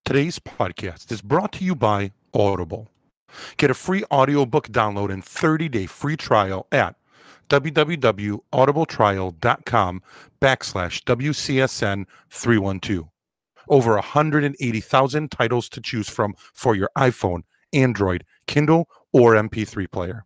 Today's podcast is brought to you by Audible. Get a free audiobook download and 30-day free trial at www.audibletrial.com/WCSN312. Over 180,000 titles to choose from for your iPhone, Android, Kindle, or MP3 player.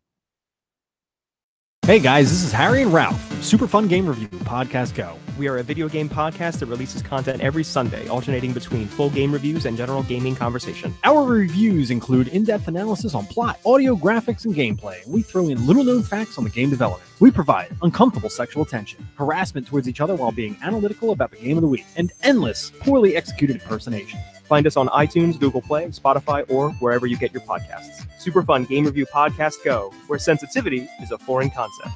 Hey guys, this is Harry and Ralph from Super Fun Game Review Podcast Go. We are a video game podcast that releases content every Sunday, alternating between full game reviews and general gaming conversation. Our reviews include in-depth analysis on plot, audio, graphics, and gameplay. We throw in little-known facts on the game development. We provide uncomfortable sexual tension, harassment towards each other while being analytical about the game of the week, and endless, poorly executed impersonation. Find us on iTunes, Google Play, Spotify, or wherever you get your podcasts. Super Fun Game Review Podcast Go, where sensitivity is a foreign concept.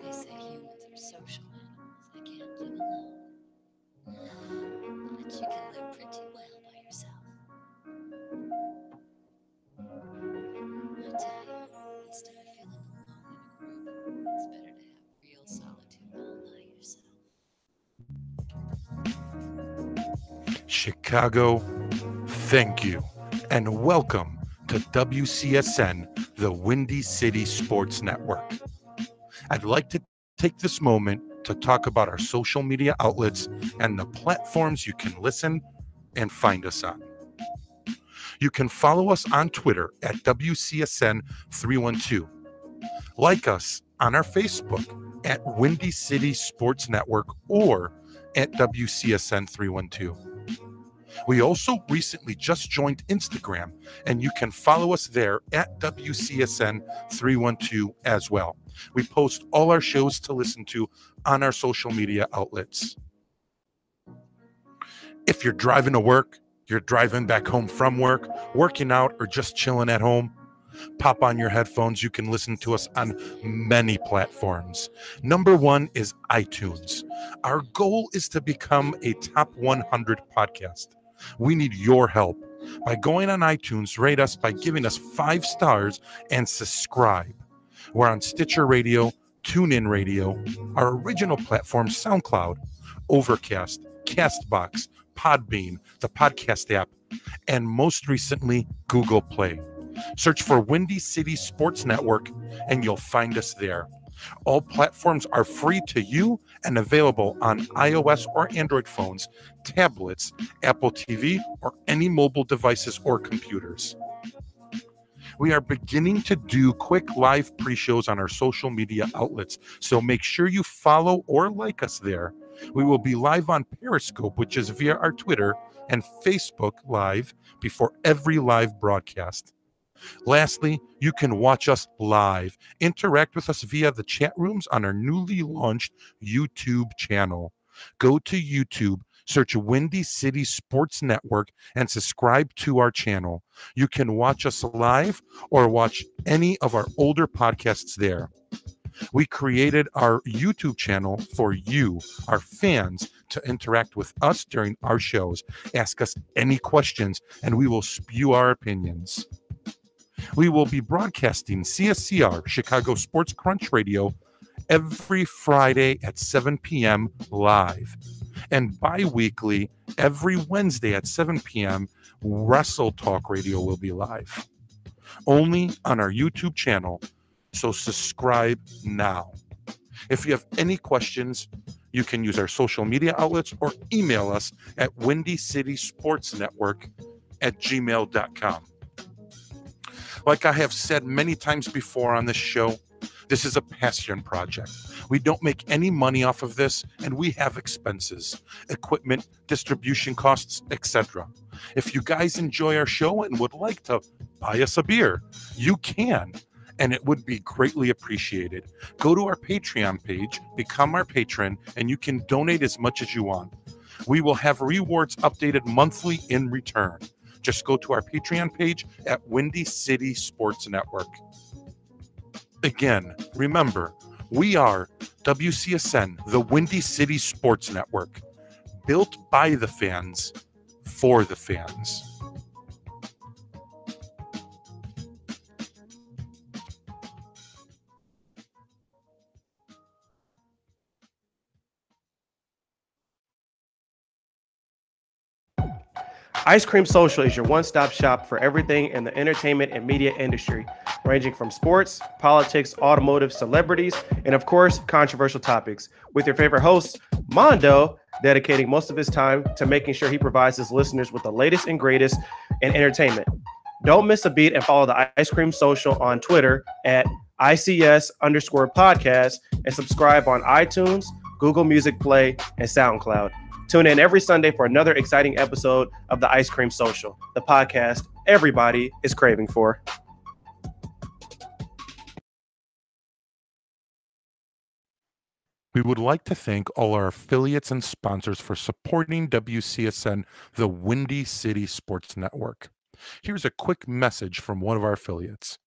They say humans are social animals. They can't live alone. But you can live pretty well by yourself. I tell you, instead of feeling alone in a group, it's better to have real solitude all by yourself. Chicago, thank you, and welcome to WCSN, the Windy City Sports Network. I'd like to take this moment to talk about our social media outlets and the platforms you can listen and find us on. You can follow us on Twitter at WCSN312. Like us on our Facebook at Windy City Sports Network or at WCSN312. We also recently just joined Instagram, and you can follow us there at WCSN312 as well. We post all our shows to listen to on our social media outlets. If you're driving to work, you're driving back home from work, working out, or just chilling at home, pop on your headphones. You can listen to us on many platforms. Number one is iTunes. Our goal is to become a top 100 podcast. We need your help. By going on iTunes, rate us by giving us 5 stars and subscribe. We're on Stitcher Radio, TuneIn Radio, our original platform, SoundCloud, Overcast, CastBox, Podbean, the podcast app, and most recently, Google Play. Search for Windy City Sports Network and you'll find us there. All platforms are free to you and available on iOS or Android phones, tablets, Apple TV, or any mobile devices or computers. We are beginning to do quick live pre-shows on our social media outlets, so make sure you follow or like us there. We will be live on Periscope, which is via our Twitter, and Facebook Live before every live broadcast. Lastly, you can watch us live. Interact with us via the chat rooms on our newly launched YouTube channel. Go to YouTube, search Windy City Sports Network, and subscribe to our channel. You can watch us live or watch any of our older podcasts there. We created our YouTube channel for you, our fans, to interact with us during our shows. Ask us any questions, and we will spew our opinions. We will be broadcasting CSCR, Chicago Sports Crunch Radio, every Friday at 7 p.m. live. And bi-weekly, every Wednesday at 7 p.m., WrestleTalk Radio will be live. Only on our YouTube channel, so subscribe now. If you have any questions, you can use our social media outlets or email us at windycitysportsnetwork@gmail.com. Like I have said many times before on this show, this is a passion project. We don't make any money off of this, and we have expenses, equipment, distribution costs, etc. If you guys enjoy our show and would like to buy us a beer, you can, and it would be greatly appreciated. Go to our Patreon page, become our patron, and you can donate as much as you want. We will have rewards updated monthly in return. Just go to our Patreon page at Windy City Sports Network. Again, remember, we are WCSN, the Windy City Sports Network, built by the fans, for the fans. Ice Cream Social is your one-stop shop for everything in the entertainment and media industry, ranging from sports, politics, automotive, celebrities, and of course, controversial topics. With your favorite host, Mondo, dedicating most of his time to making sure he provides his listeners with the latest and greatest in entertainment. Don't miss a beat and follow the Ice Cream Social on Twitter at ICS_podcast and subscribe on iTunes, Google Music Play, and SoundCloud. Tune in every Sunday for another exciting episode of the Ice Cream Social, the podcast everybody is craving for. We would like to thank all our affiliates and sponsors for supporting WCSN, the Windy City Sports Network. Here's a quick message from one of our affiliates.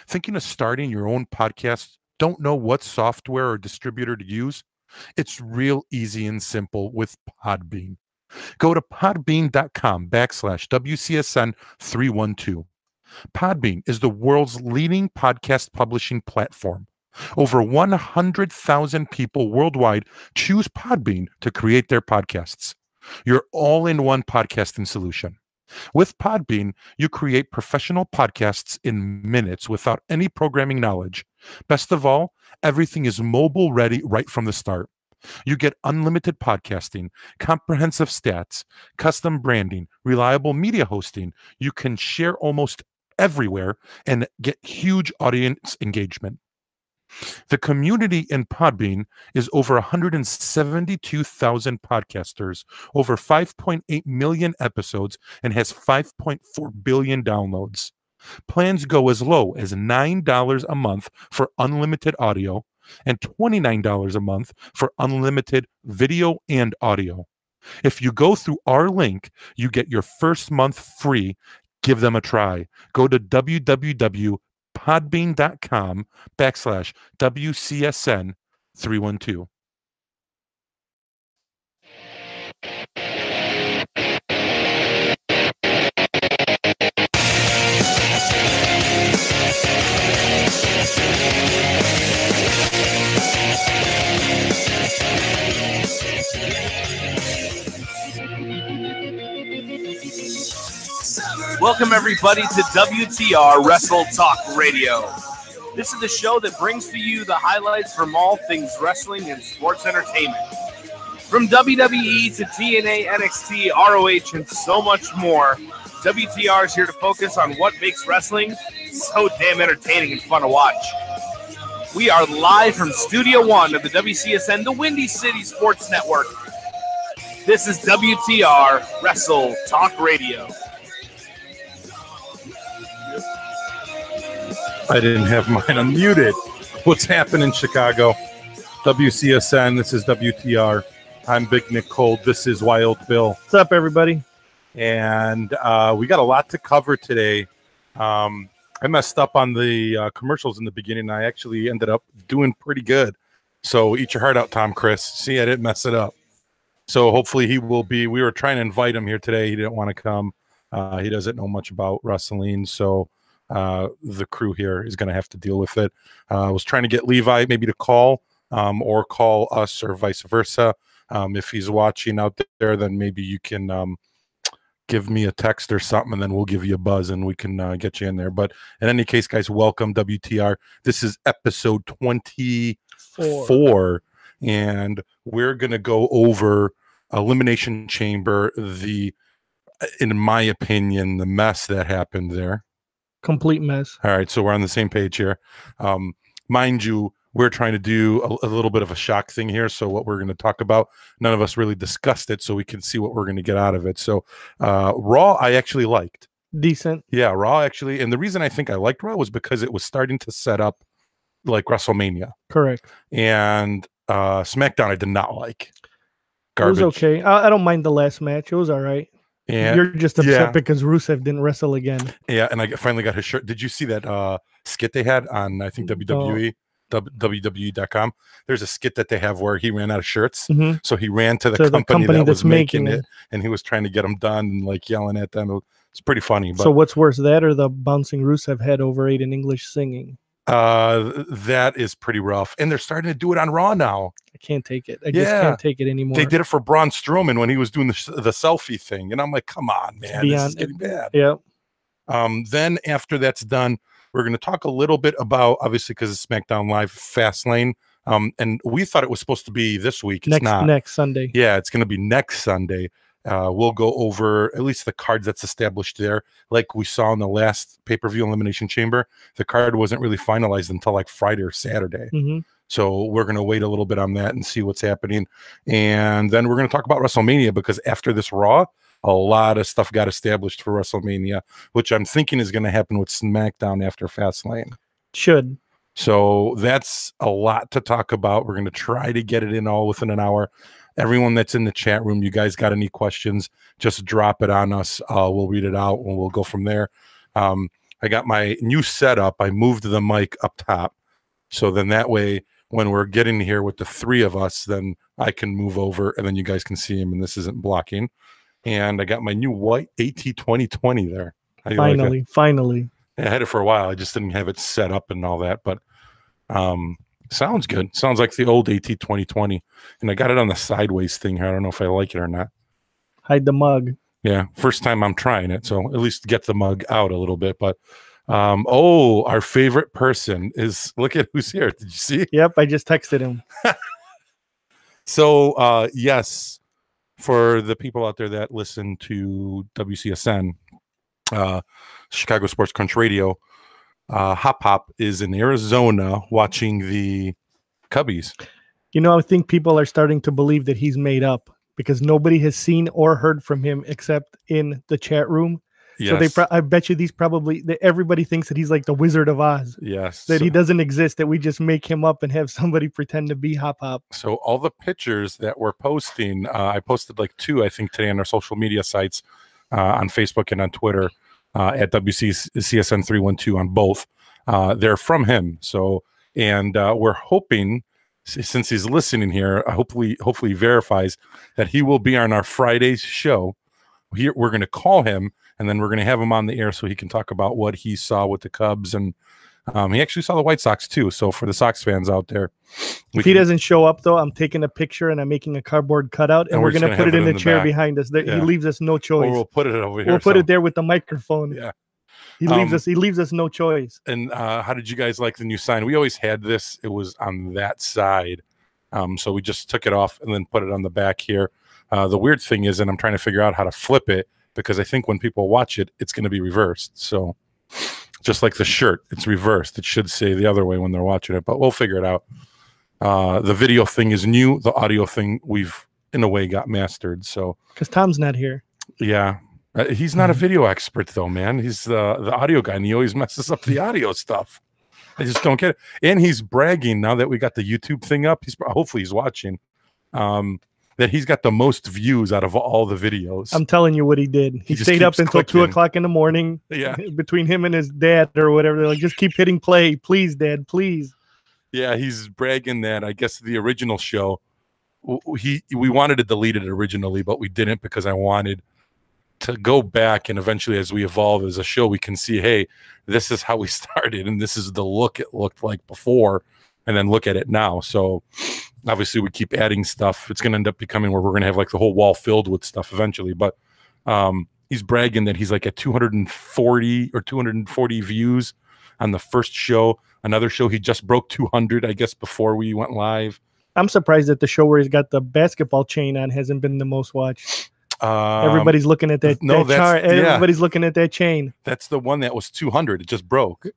Thinking of starting your own podcast? Don't know what software or distributor to use? It's real easy and simple with Podbean. Go to podbean.com/WCSN312. Podbean is the world's leading podcast publishing platform. Over 100,000 people worldwide choose Podbean to create their podcasts. Your all-in-one podcasting solution. With Podbean, you create professional podcasts in minutes without any programming knowledge. Best of all, everything is mobile ready right from the start. You get unlimited podcasting, comprehensive stats, custom branding, reliable media hosting. You can share almost everywhere and get huge audience engagement. The community in Podbean is over 172,000 podcasters, over 5.8 million episodes, and has 5.4 billion downloads. Plans go as low as $9 a month for unlimited audio and $29 a month for unlimited video and audio. If you go through our link, you get your first month free. Give them a try. Go to www.podbean.com/WCSN312. Welcome, everybody, to WTR WrestleTalk Radio. This is the show that brings to you the highlights from all things wrestling and sports entertainment. From WWE to TNA, NXT, ROH, and so much more, WTR is here to focus on what makes wrestling so damn entertaining and fun to watch. We are live from Studio 1 of the WCSN, the Windy City Sports Network. This is WTR WrestleTalk Radio. I didn't have mine unmuted. What's happening in Chicago? WCSN, this is WTR. I'm Big Nick Kold. This is Wild Bill. What's up, everybody? And we got a lot to cover today. I messed up on the commercials in the beginning. I actually ended up doing pretty good. So eat your heart out, Tom Chris. See, I didn't mess it up. So hopefully he will be. We were trying to invite him here today. He didn't want to come. He doesn't know much about wrestling. So the crew here is going to have to deal with it. I was trying to get Levi maybe to call or call us or vice versa. If he's watching out there, then maybe you can give me a text or something, and then we'll give you a buzz and we can get you in there. But in any case, guys, welcome, WTR. This is episode 24, and we're going to go over Elimination Chamber, in my opinion, the mess that happened there. Complete mess. All right, so we're on the same page here. Mind you, we're trying to do a little bit of a shock thing here. So what we're going to talk about, none of us really discussed it, so we can see what we're going to get out of it. So Raw, I actually liked. Decent. Yeah, Raw actually. And the reason I think I liked Raw was because it was starting to set up like WrestleMania. Correct. And SmackDown I did not like. Garbage. It was okay. I don't mind the last match. It was all right. Yeah. You're just upset because Rusev didn't wrestle again. Yeah, and I finally got his shirt. Did you see that skit they had on, I think, WWE? WWE.com. There's a skit that they have where he ran out of shirts. Mm-hmm. So he ran to the company that was making it, and he was trying to get them done and like yelling at them. It's pretty funny. But so what's worse, that or the bouncing Rusev head over Aiden English singing? That is pretty rough. And they're starting to do it on Raw now. I can't take it. I just can't take it anymore. They did it for Braun Strowman when he was doing the selfie thing. And I'm like, come on, man. This is getting bad. Yeah. Then after that's done, we're going to talk a little bit about, obviously, because it's SmackDown Live, FastLane. And we thought it was supposed to be this week. It's not. Next Sunday. Yeah, it's going to be next Sunday. We'll go over at least the cards that's established there. Like we saw in the last pay-per-view Elimination Chamber, the card wasn't really finalized until like Friday or Saturday. Mm-hmm. So we're going to wait a little bit on that and see what's happening. And then we're going to talk about WrestleMania, because after this Raw, a lot of stuff got established for WrestleMania, which I'm thinking is going to happen with SmackDown after Fastlane. Should. So that's a lot to talk about. We're going to try to get it in all within an hour. Everyone that's in the chat room, you guys got any questions, just drop it on us. We'll read it out and we'll go from there. I got my new setup. I moved the mic up top. So then that way, when we're getting here with the three of us, then I can move over and then you guys can see him and this isn't blocking. And I got my new white AT2020 there. Finally. I had it for a while. I just didn't have it set up and all that, but sounds good. Sounds like the old AT2020. And I got it on the sideways thing here. I don't know if I like it or not. Hide the mug. Yeah, first time I'm trying it, so at least get the mug out a little bit. But our favorite person is, look at who's here. Did you see? Yep, I just texted him. So yes, for the people out there that listen to WCSN, Chicago Sports Crunch Radio, Hop is in Arizona watching the Cubbies. You know, I think people are starting to believe that he's made up, because nobody has seen or heard from him except in the chat room. Yes. So I bet you everybody thinks that he's like the Wizard of Oz. Yes. That he doesn't exist, that we just make him up and have somebody pretend to be Hop. So all the pictures that we're posting, I posted like 2, I think, today on our social media sites, on Facebook and on Twitter, at WCSN312 on both. They're from him. So, and we're hoping, since he's listening here, hopefully he verifies that he will be on our Friday's show. Here, we're going to call him, and then we're going to have him on the air so he can talk about what he saw with the Cubs. And he actually saw the White Sox too. So for the Sox fans out there, if he doesn't show up though, I'm taking a picture and I'm making a cardboard cutout, and we're going to put it in the chair behind us. He leaves us no choice. Or we'll put it over here. We'll put it there with the microphone. Yeah. He leaves us no choice. And how did you guys like the new sign? We always had this. It was on that side. So we just took it off and then put it on the back here. The weird thing is, and I'm trying to figure out how to flip it, because I think when people watch it, it's going to be reversed. So just like the shirt, it's reversed. It should say the other way when they're watching it, but we'll figure it out. The video thing is new. The audio thing, we've in a way got mastered. So because Tom's not here. Yeah. He's not a video expert though, man. He's the audio guy, and he always messes up the audio stuff. I just don't get it. And he's bragging now that we got the YouTube thing up. Hopefully he's watching. That he's got the most views out of all the videos. I'm telling you what he did. He stayed up until 2 o'clock in the morning. Yeah. Between him and his dad or whatever. They're like, just keep hitting play. Please, Dad, please. Yeah, he's bragging that I guess the original show, we wanted to delete it originally, but we didn't, because I wanted to go back, and eventually as we evolve as a show, we can see, hey, this is how we started and this is the look it looked like before, and then look at it now. So obviously we keep adding stuff. It's going to end up becoming where we're going to have like the whole wall filled with stuff eventually. But he's bragging that he's like at 240 views on the first show. Another show he just broke 200, I guess, before we went live. I'm surprised that the show where he's got the basketball chain on hasn't been the most watched. Everybody's looking at that. Everybody's looking at that chain. That's the one that was 200. It just broke.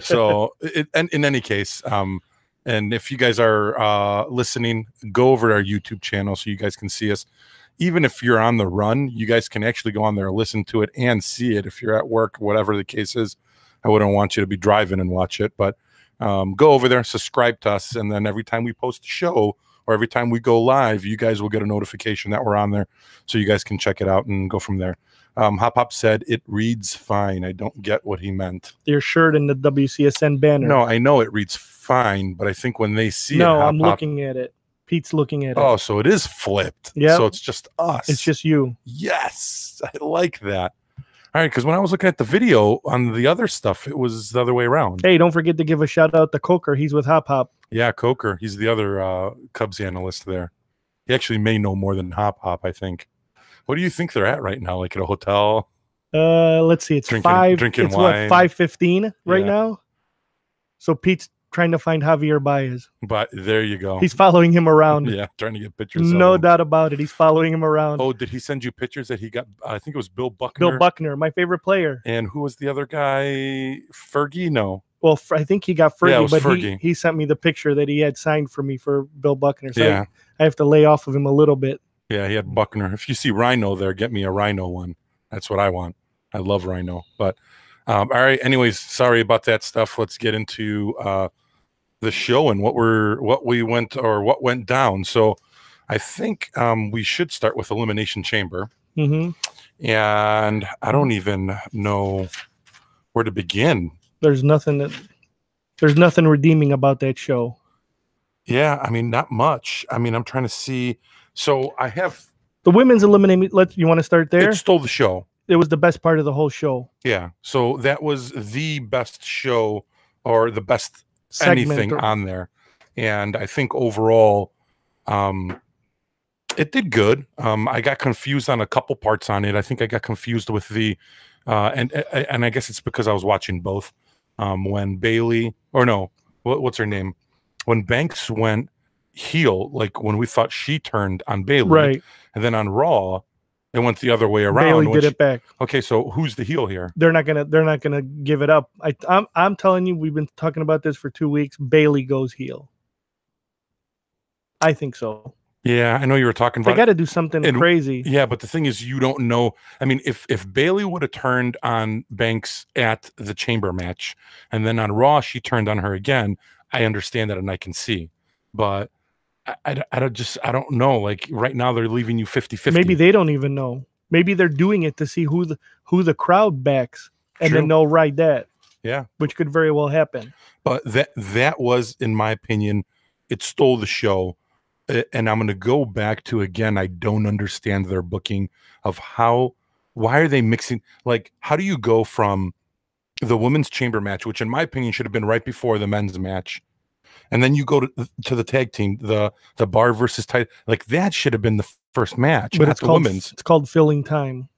So, and in any case, and if you guys are listening, go over to our YouTube channel so you guys can see us. Even if you're on the run, you guys can actually go on there, listen to it, and see it. If you're at work, whatever the case is, I wouldn't want you to be driving and watch it, but go over there, subscribe to us, and then every time we post a show or every time we go live, you guys will get a notification that we're on there, so you guys can check it out and go from there. Hop said it reads fine. I don't get what he meant. Your shirt and the WCSN banner. No, I know it reads fine, but I think when they see no, it, I'm looking at it. Pete's looking at it. Oh, so it is flipped. Yeah. So it's just us. It's just you. Yes, I like that. All right, because when I was looking at the video on the other stuff, it was the other way around. Hey, don't forget to give a shout out to Coker. He's with Hop Hop. Yeah, Coker. He's the other Cubs analyst there. He actually may know more than Hop Hop, I think. What do you think they're at right now? Like at a hotel? Let's see. It's drinking wine. What, 5:15 right now? So Pete's trying to find Javier Baez. But there you go. He's following him around. Yeah, trying to get pictures. No doubt about it. He's following him around. Oh, did he send you pictures that he got? I think it was Bill Buckner. Bill Buckner, my favorite player. And who was the other guy? Fergie? No. Well, I think he got Fergie, yeah, it was but Fergie. He sent me the picture that he had signed for me for Bill Buckner. So yeah. I have to lay off of him a little bit. Yeah, he had Buckner. If you see Rhino there, get me a Rhino one. That's what I want. I love Rhino. But all right. Anyways, sorry about that stuff. Let's get into the show and what went down. So I think we should start with Elimination Chamber. Mm-hmm. And I don't even know where to begin. There's nothing redeeming about that show. Yeah, I mean, not much. I mean, I'm trying to see. So I have the women's elimination. You want to start there? It stole the show. It was the best part of the whole show. Yeah. So that was the best show or the best anything on there. And I think overall, it did good. I got confused on a couple parts on it. I think I got confused with the, and I guess it's because I was watching both. When Bailey, or no, what's her name? When Banks went heel, like when we thought she turned on Bailey, right? And then on Raw, it went the other way around. Bailey did it back. Okay, so who's the heel here? They're not gonna give it up. I'm telling you, we've been talking about this for 2 weeks. Bailey goes heel. I think so. Yeah, I know you were talking about. They got to do something crazy. Yeah, but the thing is, you don't know. I mean, if Bailey would have turned on Banks at the Chamber match, and then on Raw she turned on her again, I understand that and I can see. But I don't know. Like right now, they're leaving you 50-50. Maybe they don't even know. Maybe they're doing it to see who the crowd backs, and then they'll ride that. Yeah, which could very well happen. But that was, in my opinion, it stole the show. And I'm going to go back to, again, I don't understand their booking of why are they mixing? Like, how do you go from the women's chamber match, which in my opinion should have been right before the men's match, and then you go to the tag team, the bar versus title, like that should have been the first match, but not the women's. It's called filling time.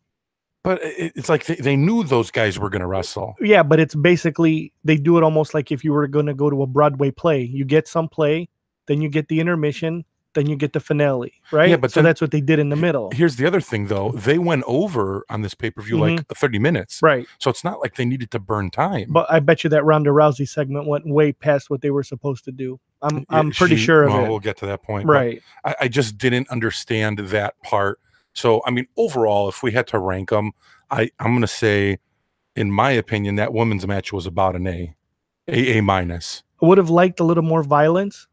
But it's like they knew those guys were going to wrestle. Yeah, but it's basically, they do it almost like if you were going to go to a Broadway play. You get some play, then you get the intermission, then you get the finale, right? Yeah, but so that's what they did in the middle. Here's the other thing, though. They went over on this pay-per-view like 30 minutes. Right. So it's not like they needed to burn time. But I bet you that Ronda Rousey segment went way past what they were supposed to do. I'm pretty sure of it. We'll get to that point. Right. I just didn't understand that part. So, I mean, overall, if we had to rank them, I'm going to say, in my opinion, that women's match was about an A minus. I would have liked a little more violence.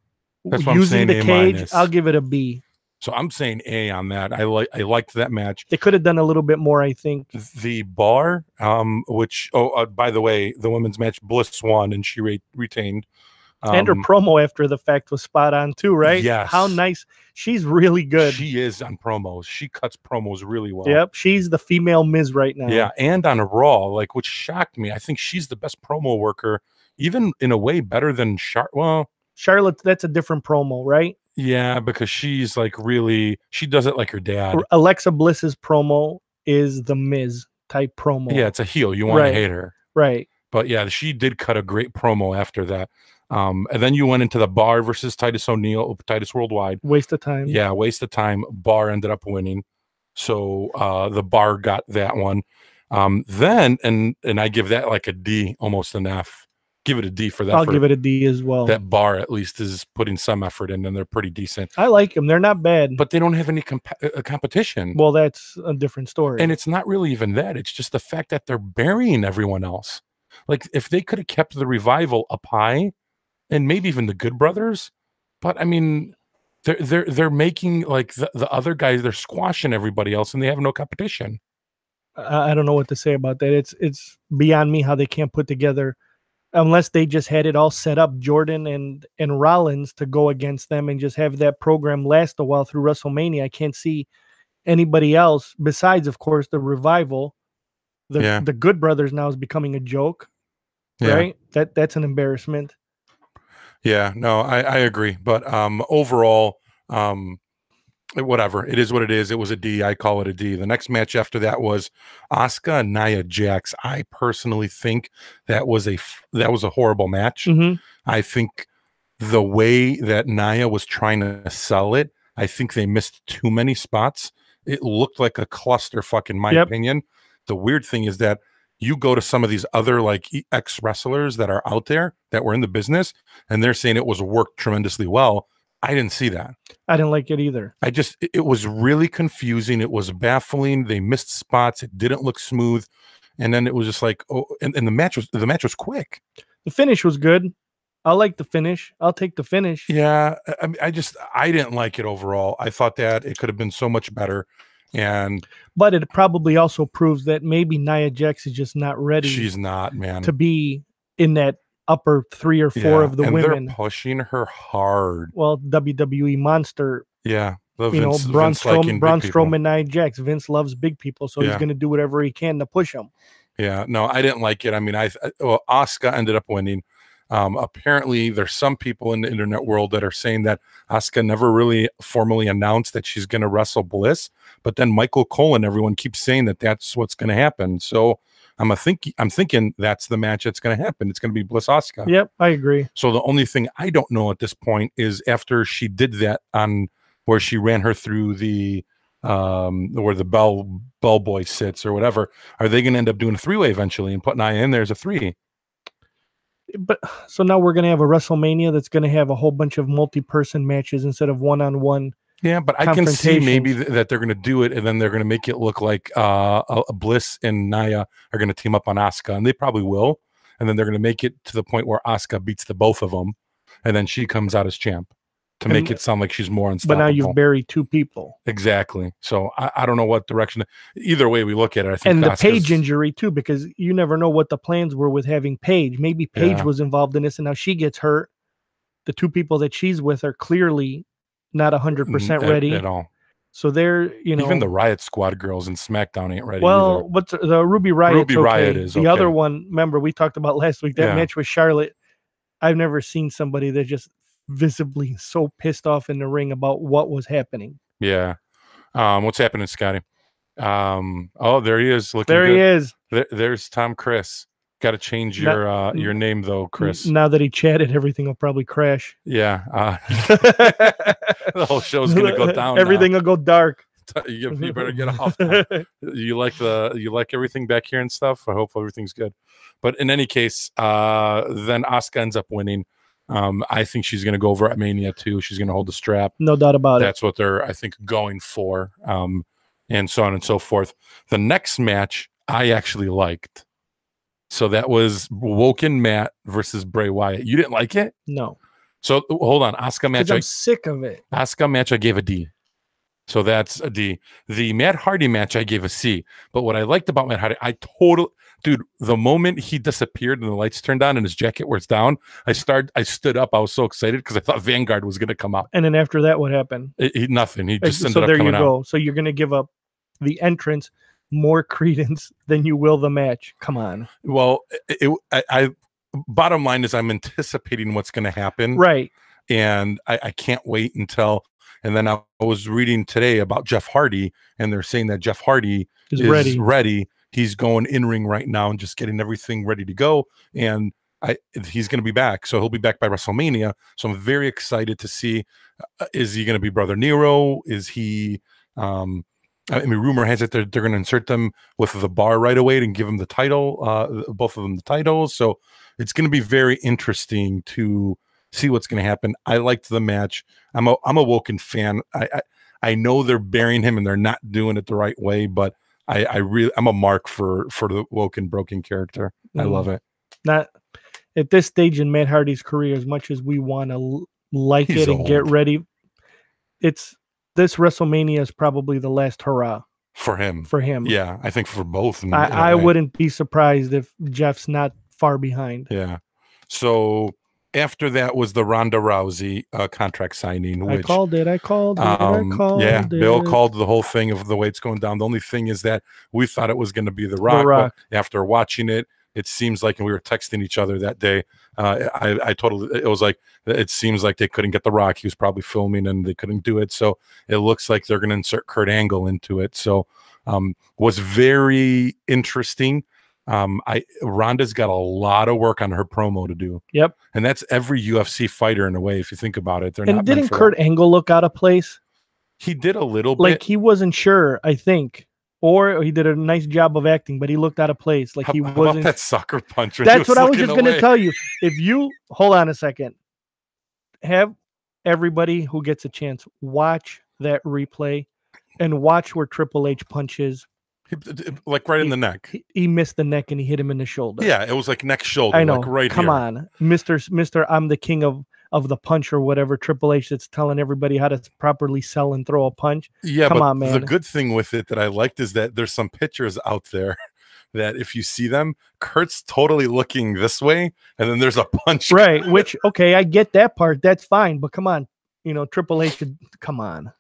That's what using I'm saying, the cage, I'll give it a B. So I'm saying A on that. I liked that match. They could have done a little bit more, I think. The bar, which by the way, the women's match, Bliss won and she retained. And her promo after the fact was spot on too, right? Yes. How nice. She's really good. She is on promos. She cuts promos really well. Yep. She's the female Miz right now. Yeah. And on a Raw, like, which shocked me. I think she's the best promo worker, even in a way better than Charlotte, that's a different promo, right? Yeah, because she's like really, she does it like her dad. Alexa Bliss's promo is the Miz type promo. Yeah, it's a heel. You want to hate her. Right. But yeah, she did cut a great promo after that. And then you went into the Bar versus Titus O'Neil, Titus Worldwide. Waste of time. Yeah, waste of time. Bar ended up winning. So the Bar got that one. Then, and I give that like a D, almost an F. Give it a D for that. I'll give it a D as well. That Bar at least is putting some effort in, and they're pretty decent. I like them. They're not bad. But they don't have any competition. Well, that's a different story. And it's not really even that. It's just the fact that they're burying everyone else. Like, if they could have kept the Revival up high, and maybe even the Good Brothers, but I mean, they're making like the other guys, they're squashing everybody else, and they have no competition. I don't know what to say about that. It's beyond me how they can't put together. Unless they just had it all set up, Jordan and Rollins, to go against them and just have that program last a while through WrestleMania. I can't see anybody else besides, of course, the Revival The Good Brothers now is becoming a joke, right? That's an embarrassment. Yeah, no, I agree. But overall, whatever. It is what it is. It was a D. I call it a D. The next match after that was Asuka and Nia Jax. I personally think that was a horrible match. Mhm. I think the way that Nia was trying to sell it, I think they missed too many spots. It looked like a clusterfuck, in my opinion. The weird thing is that you go to some of these other like ex wrestlers that are out there that were in the business, and they're saying it was worked tremendously well. I didn't see that. I didn't like it either. It was really confusing. It was baffling. They missed spots. It didn't look smooth. And then it was just like, oh, and the match was quick. The finish was good. I like the finish. I'll take the finish. Yeah. I didn't like it overall. I thought that it could have been so much better. But it probably also proves that maybe Nia Jax is just not ready. She's not, man. To be in that upper 3 or 4 of the women. They're pushing her hard. Well, WWE monster. Yeah. Braun Strowman, Nia Jax. Vince loves big people, so he's going to do whatever he can to push them. Yeah. No, I didn't like it. I mean, Asuka ended up winning. Apparently, there's some people in the internet world that are saying that Asuka never really formally announced that she's going to wrestle Bliss, but then Michael Cole and everyone keeps saying that that's what's going to happen. So I'm thinking that's the match that's going to happen. It's going to be Bliss Asuka. Yep, I agree. So the only thing I don't know at this point is after she did that on where she ran her through the where the bell boy sits or whatever, are they going to end up doing a 3-way eventually and putting Nia in there as a 3? But so now we're going to have a WrestleMania that's going to have a whole bunch of multi-person matches instead of one-on-one. Yeah, but I can see maybe that they're going to do it, and then they're going to make it look like Bliss and Nia are going to team up on Asuka, and they probably will. And then they're going to make it to the point where Asuka beats the both of them, and then she comes out as champ to make it sound like she's more unstoppable. But now you've buried 2 people. Exactly. So I don't know what direction. Either way we look at it, I think. And the Paige injury too, because you never know what the plans were with having Paige. Maybe Paige was involved in this, and now she gets hurt. The 2 people that she's with are clearly not 100% ready at all. So they're, even the Riot Squad girls in SmackDown ain't ready. Well, either. what's the Ruby Riot? Ruby Riot is the other one. Remember, we talked about last week that match with Charlotte. I've never seen somebody that just visibly so pissed off in the ring about what was happening. Yeah. What's happening, Scotty? Oh, there he is. Looking there good. He is. There's Tom Chris. Got to change your name though, Chris. Now that he chatted, everything will probably crash. Yeah. The whole show's gonna go down. Everything will go dark. You better get off. You like everything back here and stuff. I hope everything's good. But in any case, then Asuka ends up winning. I think she's going to go over at Mania too. She's going to hold the strap. No doubt about it. That's what they're, I think, going for. And so on and so forth. The next match I actually liked. So that was Woken Matt versus Bray Wyatt. You didn't like it? No. So hold on. Asuka match. I'm sick of it. Asuka match I gave a D. So that's a D. The Matt Hardy match I gave a C. But what I liked about Matt Hardy, dude, the moment he disappeared and the lights turned on and his jacket was down, I stood up. I was so excited because I thought Vanguard was going to come out. And then after that, what happened? Nothing. He just ended up there coming you go. out. So you're going to give up the entrance more credence than you will the match. Come on. Well, I bottom line is I'm anticipating what's going to happen. Right. And I can't wait until. And then I was reading today about Jeff Hardy, and they're saying that Jeff Hardy is ready. He's going in ring right now and just getting everything ready to go. And he's going to be back. So he'll be back by WrestleMania. So I'm very excited to see, is he going to be Brother Nero? Is he, I mean, rumor has it they're going to insert them with the bar right away and give him the title, both of them the titles. So it's going to be very interesting to see what's going to happen. I liked the match. I'm a Woken fan. I know they're burying him and they're not doing it the right way, but I'm a mark for the Woken Broken character. I love it. Not at this stage in Matt Hardy's career, as much as we want to like He's it and old. get ready. This WrestleMania is probably the last hurrah for him. Yeah, I think for both. I wouldn't be surprised if Jeff's not far behind. Yeah. So After that was the Ronda Rousey contract signing, I which called it. yeah, Bill called the whole thing of the way it's going down. The only thing is that we thought it was going to be The Rock. Rock. But after watching it, it seems like, and we were texting each other that day. I totally, it was like, it seems like they couldn't get The Rock. He was probably filming and they couldn't do it. So it looks like they're going to insert Kurt Angle into it. So was very interesting. Ronda's got a lot of work on her promo to do. Yep. And that's every UFC fighter in a way, if you think about it. They're And not didn't Kurt Angle look out of place? He did a little bit. Like he wasn't sure, I think. Or he did a nice job of acting, but he looked out of place. Like he How wasn't. about that sucker punch? That's what I was just going to tell you. If you hold on a second, have everybody who gets a chance watch that replay and watch where Triple H punches. Like right in the neck. He missed the neck and he hit him in the shoulder. Yeah, it was like neck shoulder. I know. Like right Come here. on, Mister. I'm the king of the punch or whatever. Triple H that's telling everybody how to properly sell and throw a punch. Yeah, come but on, man. The good thing with it that I liked is that there's some pictures out there that if you see them, Kurt's totally looking this way, and then there's a punch. Right. Which okay, I get that part. That's fine. But come on, Triple H should come on.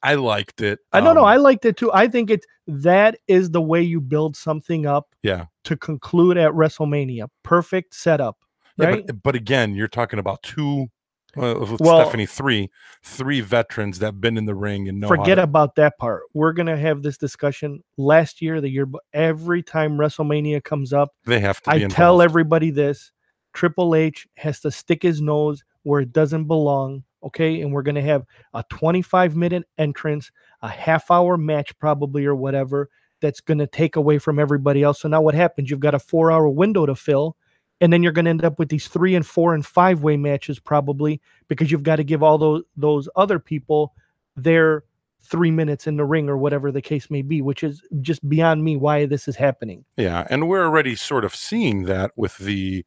I liked it. I don't know. I liked it too. I think that is the way you build something up. Yeah. To conclude at WrestleMania, perfect setup. Right. Yeah, but again, you're talking about two. Stephanie, three veterans that've been in the ring and know. Forget about that part. We're gonna have this discussion last year, the year. Every time WrestleMania comes up, they have to. I tell everybody this: Triple H has to stick his nose where it doesn't belong. Okay, and we're gonna have a 25-minute entrance, a half-hour match probably or whatever. That's gonna take away from everybody else. So now what happens? You've got a 4-hour window to fill. And then you're going to end up with these 3 and 4 and 5-way matches probably because you've got to give all those other people their 3 minutes in the ring or whatever the case may be, which is just beyond me why this is happening. Yeah, and we're already sort of seeing that with the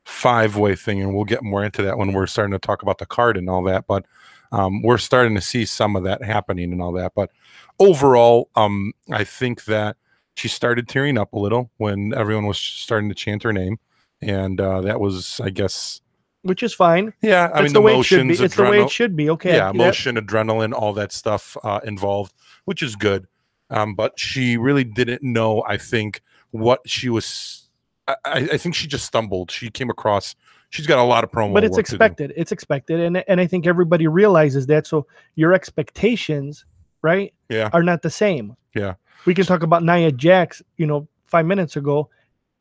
5-way thing, and we'll get more into that when we're starting to talk about the card and all that. But we're starting to see some of that happening and all that. But overall, I think that she started tearing up a little when everyone was starting to chant her name. And that was, I guess, which is fine. Yeah, I mean, the emotions, it's the way it should be. Okay, yeah, emotion, adrenaline, all that stuff involved, which is good. But she really didn't know, I think, what she was. I think she just stumbled. She came across. She's got a lot of promo. But it's expected. It's expected, and I think everybody realizes that. So your expectations, right? Yeah, are not the same. Yeah, we can talk about Nia Jax. 5 minutes ago.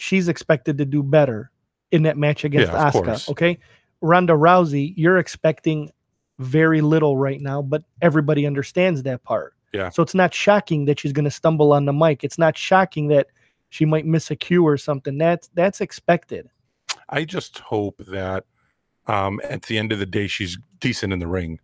She's expected to do better in that match against Asuka. Okay. Ronda Rousey, you're expecting very little right now, but everybody understands that part. Yeah. So it's not shocking that she's going to stumble on the mic. It's not shocking that she might miss a cue or something. That's expected. I just hope that at the end of the day, she's decent in the ring.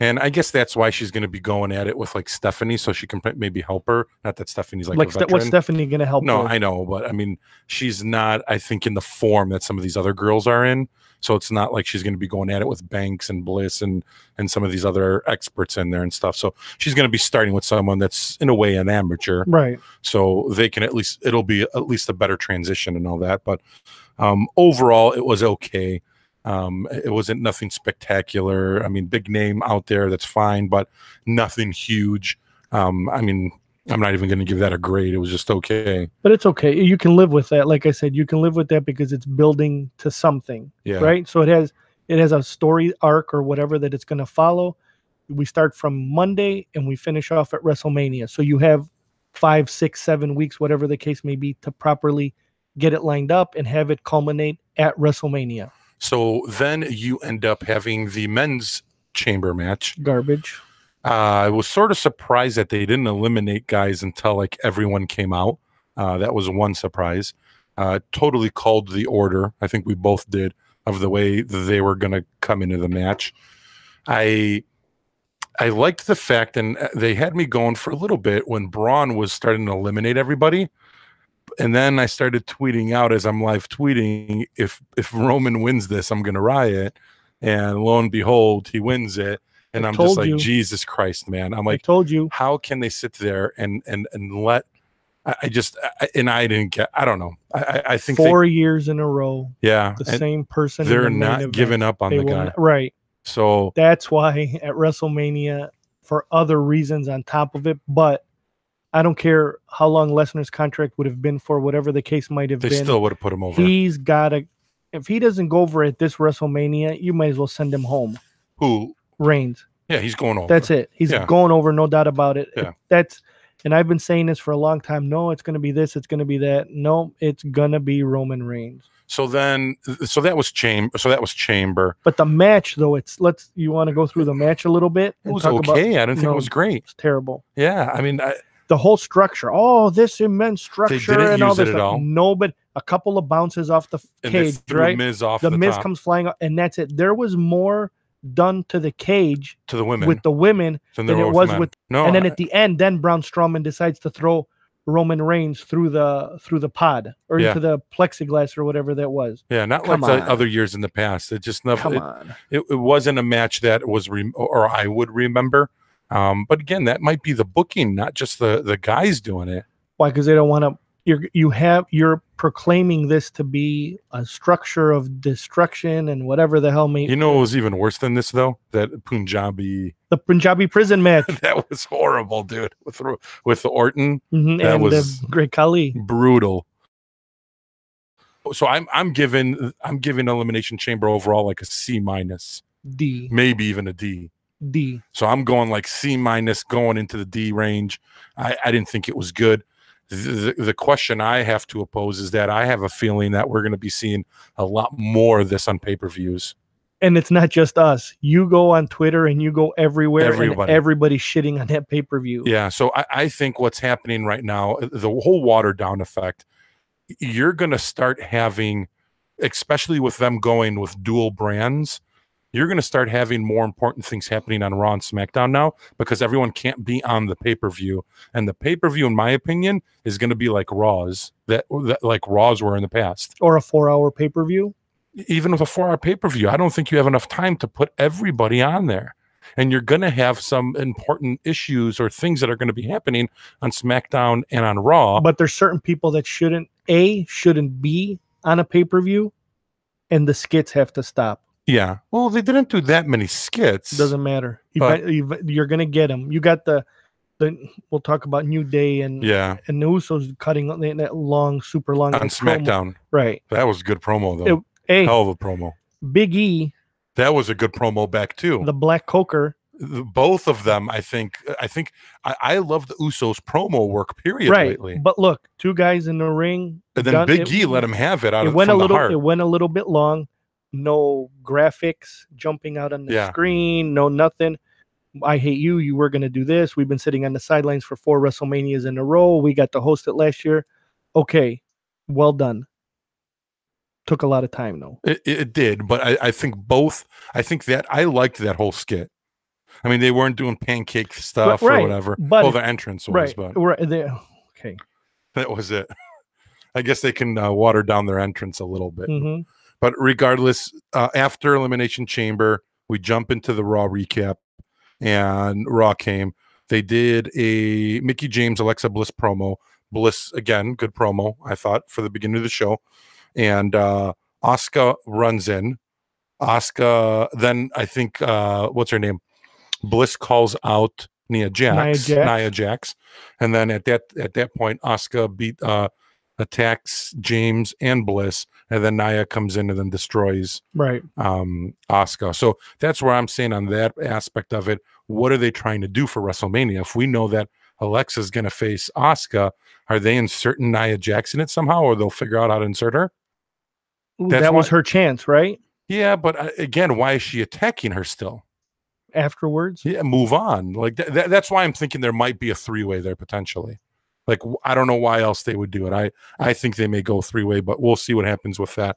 And I guess that's why she's going to be going at it with like Stephanie, so she can maybe help her. Not that Stephanie's like a veteran. What's Stephanie going to help? No, her? I know, but I mean, she's not, I think, in the form that some of these other girls are in. So it's not like she's going to be going at it with Banks and Bliss and some of these other experts in there and stuff. So she's going to be starting with someone that's in a way an amateur, right? So they can it'll be at least a better transition and all that. But overall, it was okay. It wasn't nothing spectacular. I mean, big name out there, that's fine, but nothing huge. I mean, I'm not even going to give that a grade. It was just okay. But it's okay. You can live with that. Like I said, you can live with that because it's building to something. Yeah. Right. So it has a story arc or whatever that it's going to follow. We start from Monday and we finish off at WrestleMania. So you have 5, 6, 7 weeks, whatever the case may be, to properly get it lined up and have it culminate at WrestleMania. So then you end up having the men's chamber match. Garbage. I was sort of surprised that they didn't eliminate guys until like everyone came out. That was one surprise. Totally called the order. I think we both did, of the way they were going to come into the match. I liked the fact, and they had me going for a little bit when Braun was starting to eliminate everybody. And then I started tweeting out as I'm live tweeting, if Roman wins this, I'm going to riot. And lo and behold, he wins it. And I'm just like, Jesus Christ, man. I'm like, I told you. How can they sit there and let, I didn't get. I don't know. I think 4 years in a row. Yeah, The same person. They're in the main not event. giving up on They the will guy. not- right. So That's why at WrestleMania, for other reasons on top of it, but I don't care how long Lesnar's contract would have been for, whatever the case might have they been. still would have put him over. He's got to. If he doesn't go over at this WrestleMania, you might as well send him home. Who? Reigns. Yeah, he's going over. That's it. He's going over, no doubt about it. Yeah. And I've been saying this for a long time. No, it's going to be this. It's going to be that. No, it's going to be Roman Reigns. So that was Chamber. But the match, though, you want to go through the match a little bit? It was okay. I didn't think it was great. It's terrible. Yeah, I mean, the whole structure. Oh, this immense structure and all this stuff. All. No, but a couple of bounces off the cage, right? Miz off the Miz top. comes flying up, and that's it. There was more done to the cage to the women with the women than it was with. No, and then at the end, then Braun Strowman decides to throw Roman Reigns through the pod or into the plexiglass or whatever that was. Yeah, not like the other years in the past. It just never. It wasn't a match that was or I would remember. But again, that might be the booking, not just the guys doing it. Why? Because they don't want to. You're proclaiming this to be a structure of destruction and whatever the hell. You know what was even worse than this though? The Punjabi prison match. That was horrible, dude. With Orton, that and was Great Khali. Brutal. So I'm giving Elimination Chamber overall like a C-, D, maybe even a D. D. So I'm going like C- going into the D range. I didn't think it was good. The question I have to oppose is that I have a feeling that we're going to be seeing a lot more of this on pay-per-views. And it's not just us. You go on Twitter and you go everywhere. And everybody's shitting on that pay-per-view. Yeah. So I think what's happening right now, the whole watered down effect, you're going to start having, especially with them going with dual brands, you're going to start having more important things happening on Raw and SmackDown now because everyone can't be on the pay-per-view. And the pay-per-view, in my opinion, is going to be like Raws, that like Raws were in the past. Or a 4-hour pay-per-view? Even with a 4-hour pay-per-view, I don't think you have enough time to put everybody on there. And you're going to have some important issues or things that are going to be happening on SmackDown and on Raw. But there's certain people that shouldn't be on a pay-per-view, and the skits have to stop. Yeah. Well, they didn't do that many skits. Doesn't matter. You're going to get them. You got the we'll talk about New Day and the Usos cutting that long, super long on SmackDown. Promo. Right. That was a good promo though. Hell of a promo. Big E. That was a good promo back too. The Black Coker. Both of them, I think I love the Usos promo work period lately. But look, two guys in the ring. And then Big E let him have it It went a little bit long. No graphics jumping out on the screen. No nothing. I hate you. You were going to do this. We've been sitting on the sidelines for 4 WrestleManias in a row. We got to host it last year. Okay, well done. Took a lot of time though. It did, but I think both. I think that I liked that whole skit. I mean, they weren't doing pancake stuff or whatever. But the entrance was, okay. That was it. I guess they can water down their entrance a little bit. Mm-hmm. But regardless, after Elimination Chamber, we jump into the Raw recap, and Raw came. They did a Mickie James, Alexa Bliss promo. Bliss, again, good promo, I thought, for the beginning of the show. And Asuka runs in. Asuka, then I think, what's her name? Bliss calls out Nia Jax. And then at that point, Asuka attacks James and Bliss, and then Nia comes in and then destroys Asuka. So that's where I'm saying on that aspect of it, what are they trying to do for WrestleMania? If we know that Alexa's going to face Asuka, are they inserting Nia Jax in it somehow, or they'll figure out how to insert her? That was her chance, right? Yeah, but again, why is she attacking her still? Afterwards? Yeah, move on. Like that's why I'm thinking there might be a 3-way there potentially. Like, I don't know why else they would do it. I think they may go 3-way, but we'll see what happens with that.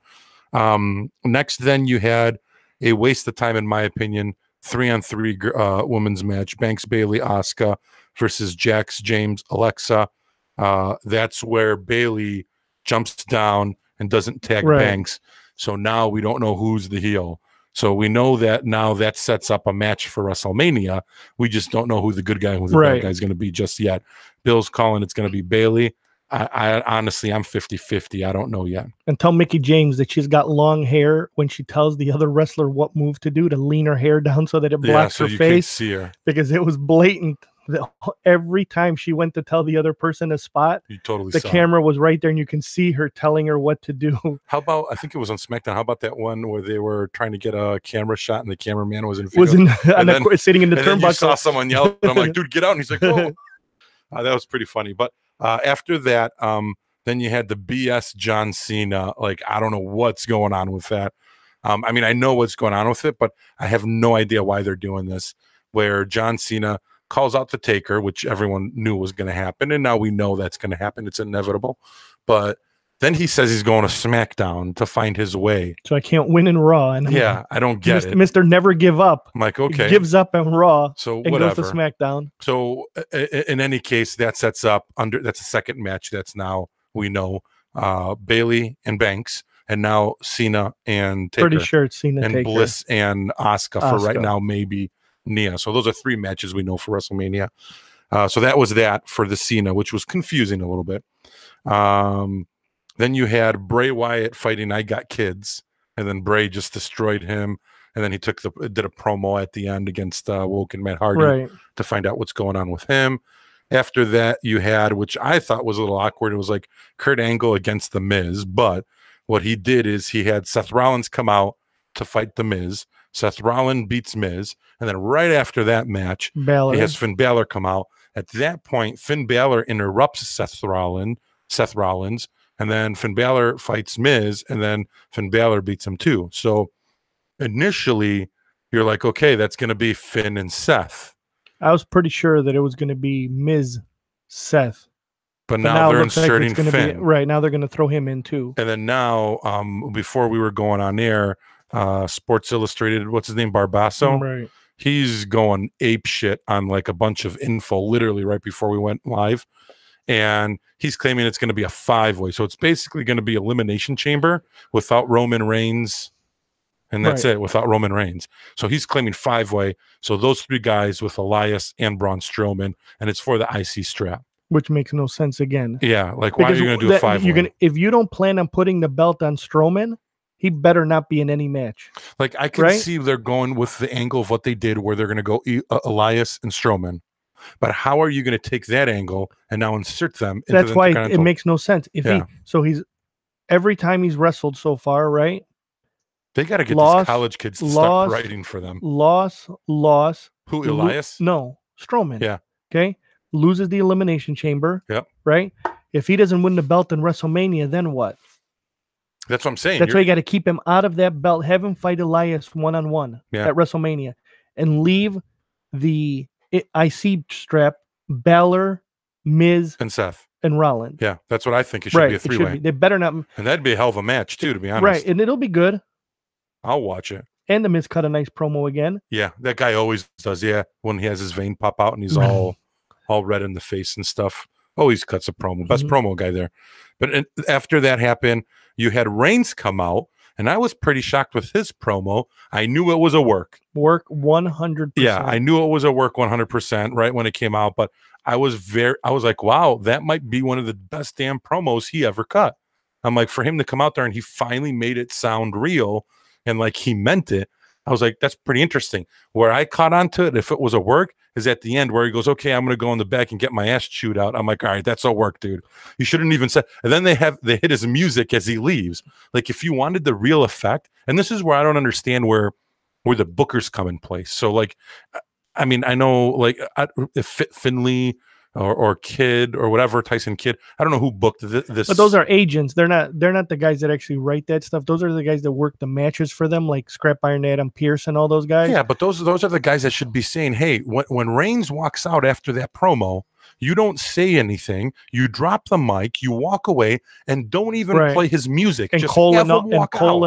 Next, then you had a waste of time, in my opinion, 3-on-3 women's match. Banks, Bayley, Asuka versus Jax, James, Alexa. That's where Bayley jumps down and doesn't tag Banks. So now we don't know who's the heel. So we know that now that sets up a match for WrestleMania. We just don't know who the good guy and who the bad guy is going to be just yet. Bill's calling it's going to be Bayley. I honestly, I'm 50-50. I don't know yet. And tell Mickey James that she's got long hair when she tells the other wrestler what move to do to lean her hair down so that it blocks so her you face. can't see her. Because it was blatant. Every time she went to tell the other person a spot, You totally the saw camera was right there and you can see her telling her what to do. How about, I think it was on SmackDown, how about that one where they were trying to get a camera shot and the cameraman was in Sitting in the and then you saw turnbuckle. someone yell, and I'm like, dude, get out. And he's like, oh. That was pretty funny. But after that, then you had the BS John Cena. Like, I don't know what's going on with that. I mean, I know what's going on with it, but I have no idea why they're doing this, where John Cena calls out the Taker, which everyone knew was going to happen. And now we know that's going to happen. It's inevitable. But then he says he's going to SmackDown to find his way. So I can't win in Raw. And I don't get it. Mr. Never Give Up. I'm like, okay. He gives up on Raw so and whatever. goes to SmackDown. So in any case, that sets up that's a second match. That's now we know Bailey and Banks, and now Cena and Taker. Pretty sure it's Cena and Taker. Bliss and Asuka for right now, maybe Nia. So those are 3 matches we know for WrestleMania. So that was that for the Cena, which was confusing a little bit. Then you had Bray Wyatt fighting I Got Kids, and then Bray just destroyed him. And then he did a promo at the end against Woke and Matt Hardy to find out what's going on with him. After that, you had, which I thought was a little awkward, it was like Kurt Angle against The Miz. But what he did is he had Seth Rollins come out to fight The Miz. Seth Rollins beats Miz. And then right after that match, he has Finn Balor come out. At that point, Finn Balor interrupts Seth Rollins, and then Finn Balor fights Miz, and then Finn Balor beats him too. So initially, you're like, okay, that's going to be Finn and Seth. I was pretty sure that it was going to be Miz, Seth. But now they're inserting Finn. Right, now they're going to throw him in too. And then now, before we were going on air, Sports Illustrated, what's his name, Barbasso? Right. He's going ape shit on like a bunch of info, literally right before we went live. And he's claiming it's going to be a 5-way. So it's basically going to be Elimination Chamber without Roman Reigns. And that's it, without Roman Reigns. So he's claiming 5-way. So those 3 guys with Elias and Braun Strowman. And it's for the IC strap. Which makes no sense again. Yeah, like why are you going to do a 5-way? If you don't plan on putting the belt on Strowman, he better not be in any match. Like I can see they're going with the angle of what they did where they're going to go Elias and Strowman. But how are you going to take that angle and now insert them into That's why it makes no sense. He's every time he's wrestled so far, right? They got to get these college kids to start writing for them. Loss. Who, Elias? No, Strowman. Yeah. Okay. Loses the Elimination Chamber. Yep. Right? If he doesn't win the belt in WrestleMania, then what? That's what I'm saying. That's why you got to keep him out of that belt. Have him fight Elias one-on-one at WrestleMania. And leave the IC strap Balor, Miz, and Seth. And Rollins. Yeah, that's what I think. It should be a 3-way. They better not. And that'd be a hell of a match, too, to be honest. Right, and it'll be good. I'll watch it. And the Miz cut a nice promo again. Yeah, that guy always does. Yeah, when he has his vein pop out and he's all red in the face and stuff. Always cuts a promo. Best promo guy there. But after that happened, you had Reigns come out, and I was pretty shocked with his promo. I knew it was a work. Work 100%. Yeah, I knew it was a work 100% right when it came out, but I was like, wow, that might be one of the best damn promos he ever cut. I'm like, for him to come out there and he finally made it sound real and like he meant it. I was like, that's pretty interesting. Where I caught onto it, if it was a work, is at the end where he goes, okay, I'm going to go in the back and get my ass chewed out. I'm like, all right, that's a work, dude. You shouldn't even say. And then they hit his music as he leaves. Like if you wanted the real effect, and this is where I don't understand where the bookers come in place. So like, I mean, I know like if Finley or Kidd or whatever, Tyson Kidd, I don't know who booked this. But those are agents. They're not the guys that actually write that stuff. Those are the guys that work the matches for them, like Scrap Iron Adam Pearce and all those guys. Yeah, but those are the guys that should be saying, hey, when Reigns walks out after that promo, you don't say anything. You drop the mic, you walk away, and don't even play his music. And just Cole and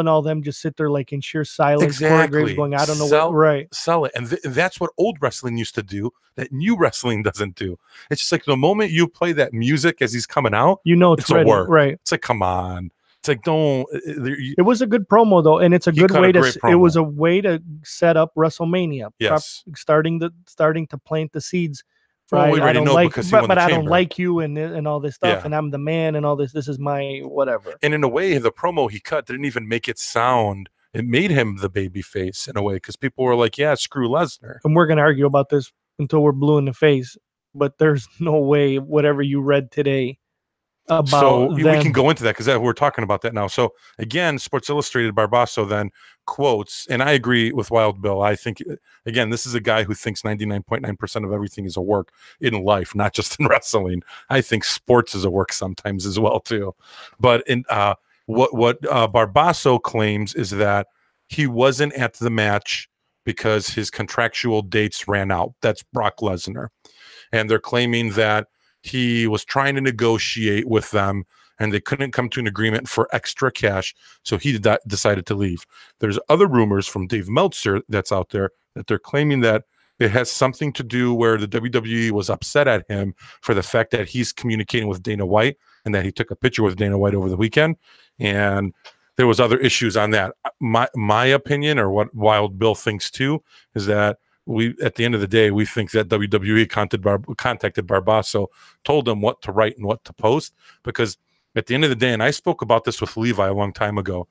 all them just sit there like in sheer silence. Exactly. Going, I don't know Sell it. And that's what old wrestling used to do that new wrestling doesn't do. It's just like the moment you play that music as he's coming out, you know it's ready. A work. Right. It's like, come on. It's like, don't. It was a good promo though, and it's a good way it was a way to set up WrestleMania. Yes. Starting to plant the seeds Well, we I already don't know like, because he won but the I don't chamber. like you and all this stuff, Yeah. and I'm the man and all this. This is my whatever. And in a way, the promo he cut didn't even make it sound. It made him the baby face in a way because people were like, "Yeah, screw Lesnar." And we're gonna argue about this until we're blue in the face. But there's no way whatever you read today about So we them. can go into that because we're talking about that now. So again, Sports Illustrated Barbasso then quotes, and I agree with Wild Bill. I think again, this is a guy who thinks 99.9% of everything is a work in life, not just in wrestling. I think sports is a work sometimes as well too. But in what Barbasso claims is that he wasn't at the match because his contractual dates ran out. That's Brock Lesnar, and they're claiming that he was trying to negotiate with them and they couldn't come to an agreement for extra cash. So he decided to leave. There's other rumors from Dave Meltzer that's out there that they're claiming that it has something to do where the WWE was upset at him for the fact that he's communicating with Dana White and that he took a picture with Dana White over the weekend. And there was other issues on that. My opinion, or what Wild Bill thinks too, is that at the end of the day, we think that WWE contacted Barbasso, told them what to write and what to post, because at the end of the day, and I spoke about this with Levi a long time ago,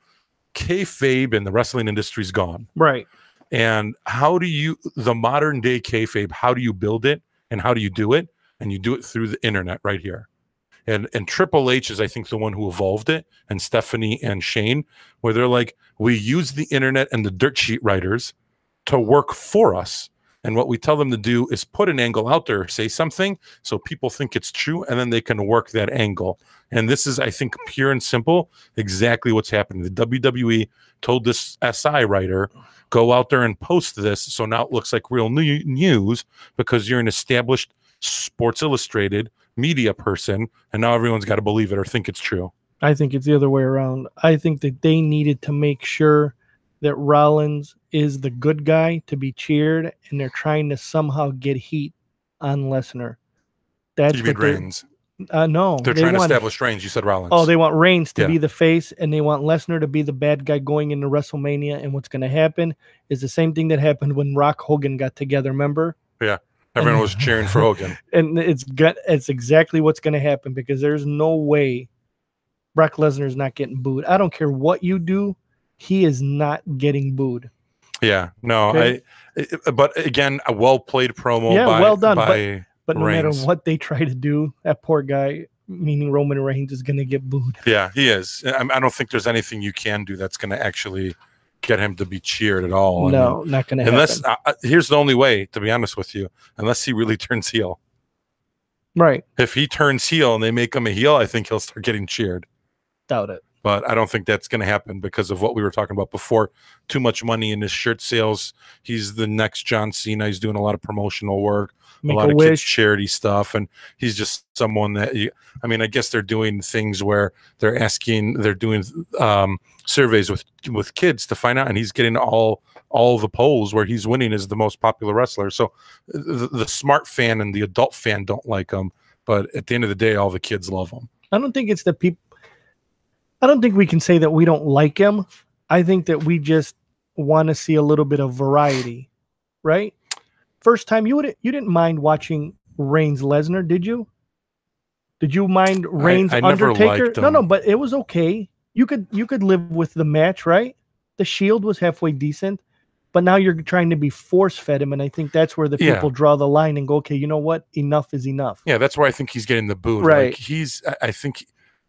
kayfabe in the wrestling industry is gone. Right. And the modern day kayfabe, how do you build it and how do you do it? And you do it through the internet right here. And Triple H is, I think, the one who evolved it, and Stephanie and Shane, where they're like, we use the internet and the dirt sheet writers to work for us. And what we tell them to do is put an angle out there, say something so people think it's true, and then they can work that angle. And this is, I think, pure and simple, exactly what's happening. The WWE told this SI writer, go out there and post this, so now it looks like real news because you're an established Sports Illustrated media person, and now everyone's got to believe it or think it's true. I think it's the other way around. I think that they needed to make sure that Rollins is the good guy to be cheered, and they're trying to somehow get heat on Lesnar. That's You mean what they- Reigns? No, They're trying to establish Reigns. You said Rollins. Oh, they want Reigns to Yeah. be the face, and they want Lesnar to be the bad guy going into WrestleMania. And what's going to happen is the same thing that happened when Rock Hogan got together. Remember? Yeah, everyone was cheering for Hogan. And it's exactly what's going to happen, because there's no way Brock Lesnar is not getting booed. I don't care what you do, he is not getting booed. Yeah, no, Okay. But again, a well played promo. Yeah, by, well done, by But no matter Reigns. what they try to do, that poor guy, meaning Roman Reigns, is going to get booed. Yeah, he is. I don't think there's anything you can do that's going to actually get him to be cheered at all. No, not going to happen. Unless here's the only way, to be honest with you, unless he really turns heel. Right. If he turns heel and they make him a heel, I think he'll start getting cheered. Doubt it. But I don't think that's going to happen because of what we were talking about before. Too much money in his shirt sales. He's the next John Cena. He's doing a lot of promotional work, Make a lot a of wish. kids charity stuff, and he's just someone that I guess they're doing things where they're doing surveys with kids to find out, and he's getting all the polls where he's winning as the most popular wrestler. So the smart fan and the adult fan don't like him, but at the end of the day, all the kids love him. I don't think it's the people. I don't think we can say that we don't like him. I think that we just want to see a little bit of variety, right? First time you didn't mind watching Reigns Lesnar, did you? Did you mind Reigns I never Undertaker? liked No, him. but it was okay. You could live with the match, right? The Shield was halfway decent, but now you're trying to be force fed him, and I think that's where the Yeah. people draw the line and go, okay, you know what? Enough is enough. Yeah, that's where I think he's getting the boot. Right. Like I think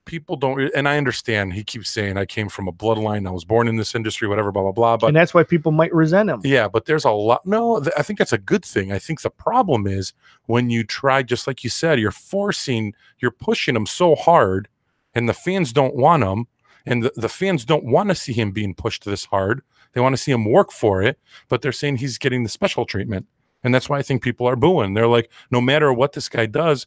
people don't, and I understand. He keeps saying, "I came from a bloodline. I was born in this industry, whatever, blah blah blah." But And that's why people might resent him. yeah, but there's a lot. No, I think that's a good thing. I think the problem is when you try, just like you said, you're pushing him so hard, and the fans don't want him, and the fans don't want to see him being pushed this hard. They want to see him work for it, but they're saying he's getting the special treatment. And that's why I think people are booing. They're like, no matter what this guy does,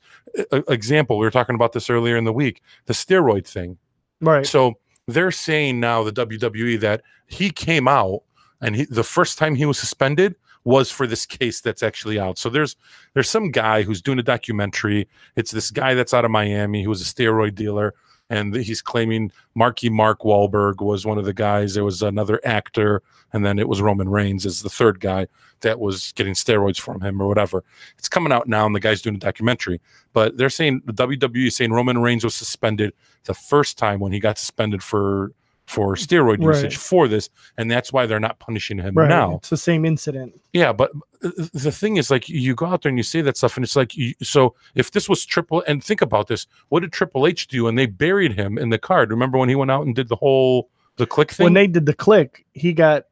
example, we were talking about this earlier in the week, the steroid thing. Right. So they're saying now, the WWE, that he came out and the first time he was suspended was for this case that's actually out. So there's some guy who's doing a documentary. It's this guy that's out of Miami who was a steroid dealer. and he's claiming Mark Wahlberg was one of the guys. There was another actor, and then it was Roman Reigns as the third guy that was getting steroids from him or whatever. It's coming out now, and the guy's doing a documentary. But they're saying, the WWE is saying Roman Reigns was suspended the first time when he got suspended for steroid usage for this, and that's why they're not punishing him now. It's the same incident. Yeah, but the thing is, like, you go out there and you say that stuff, and it's like, so if this was and think about this, what did Triple H do? And they buried him in the card. Remember when he went out and did the click thing? When they did the click, he got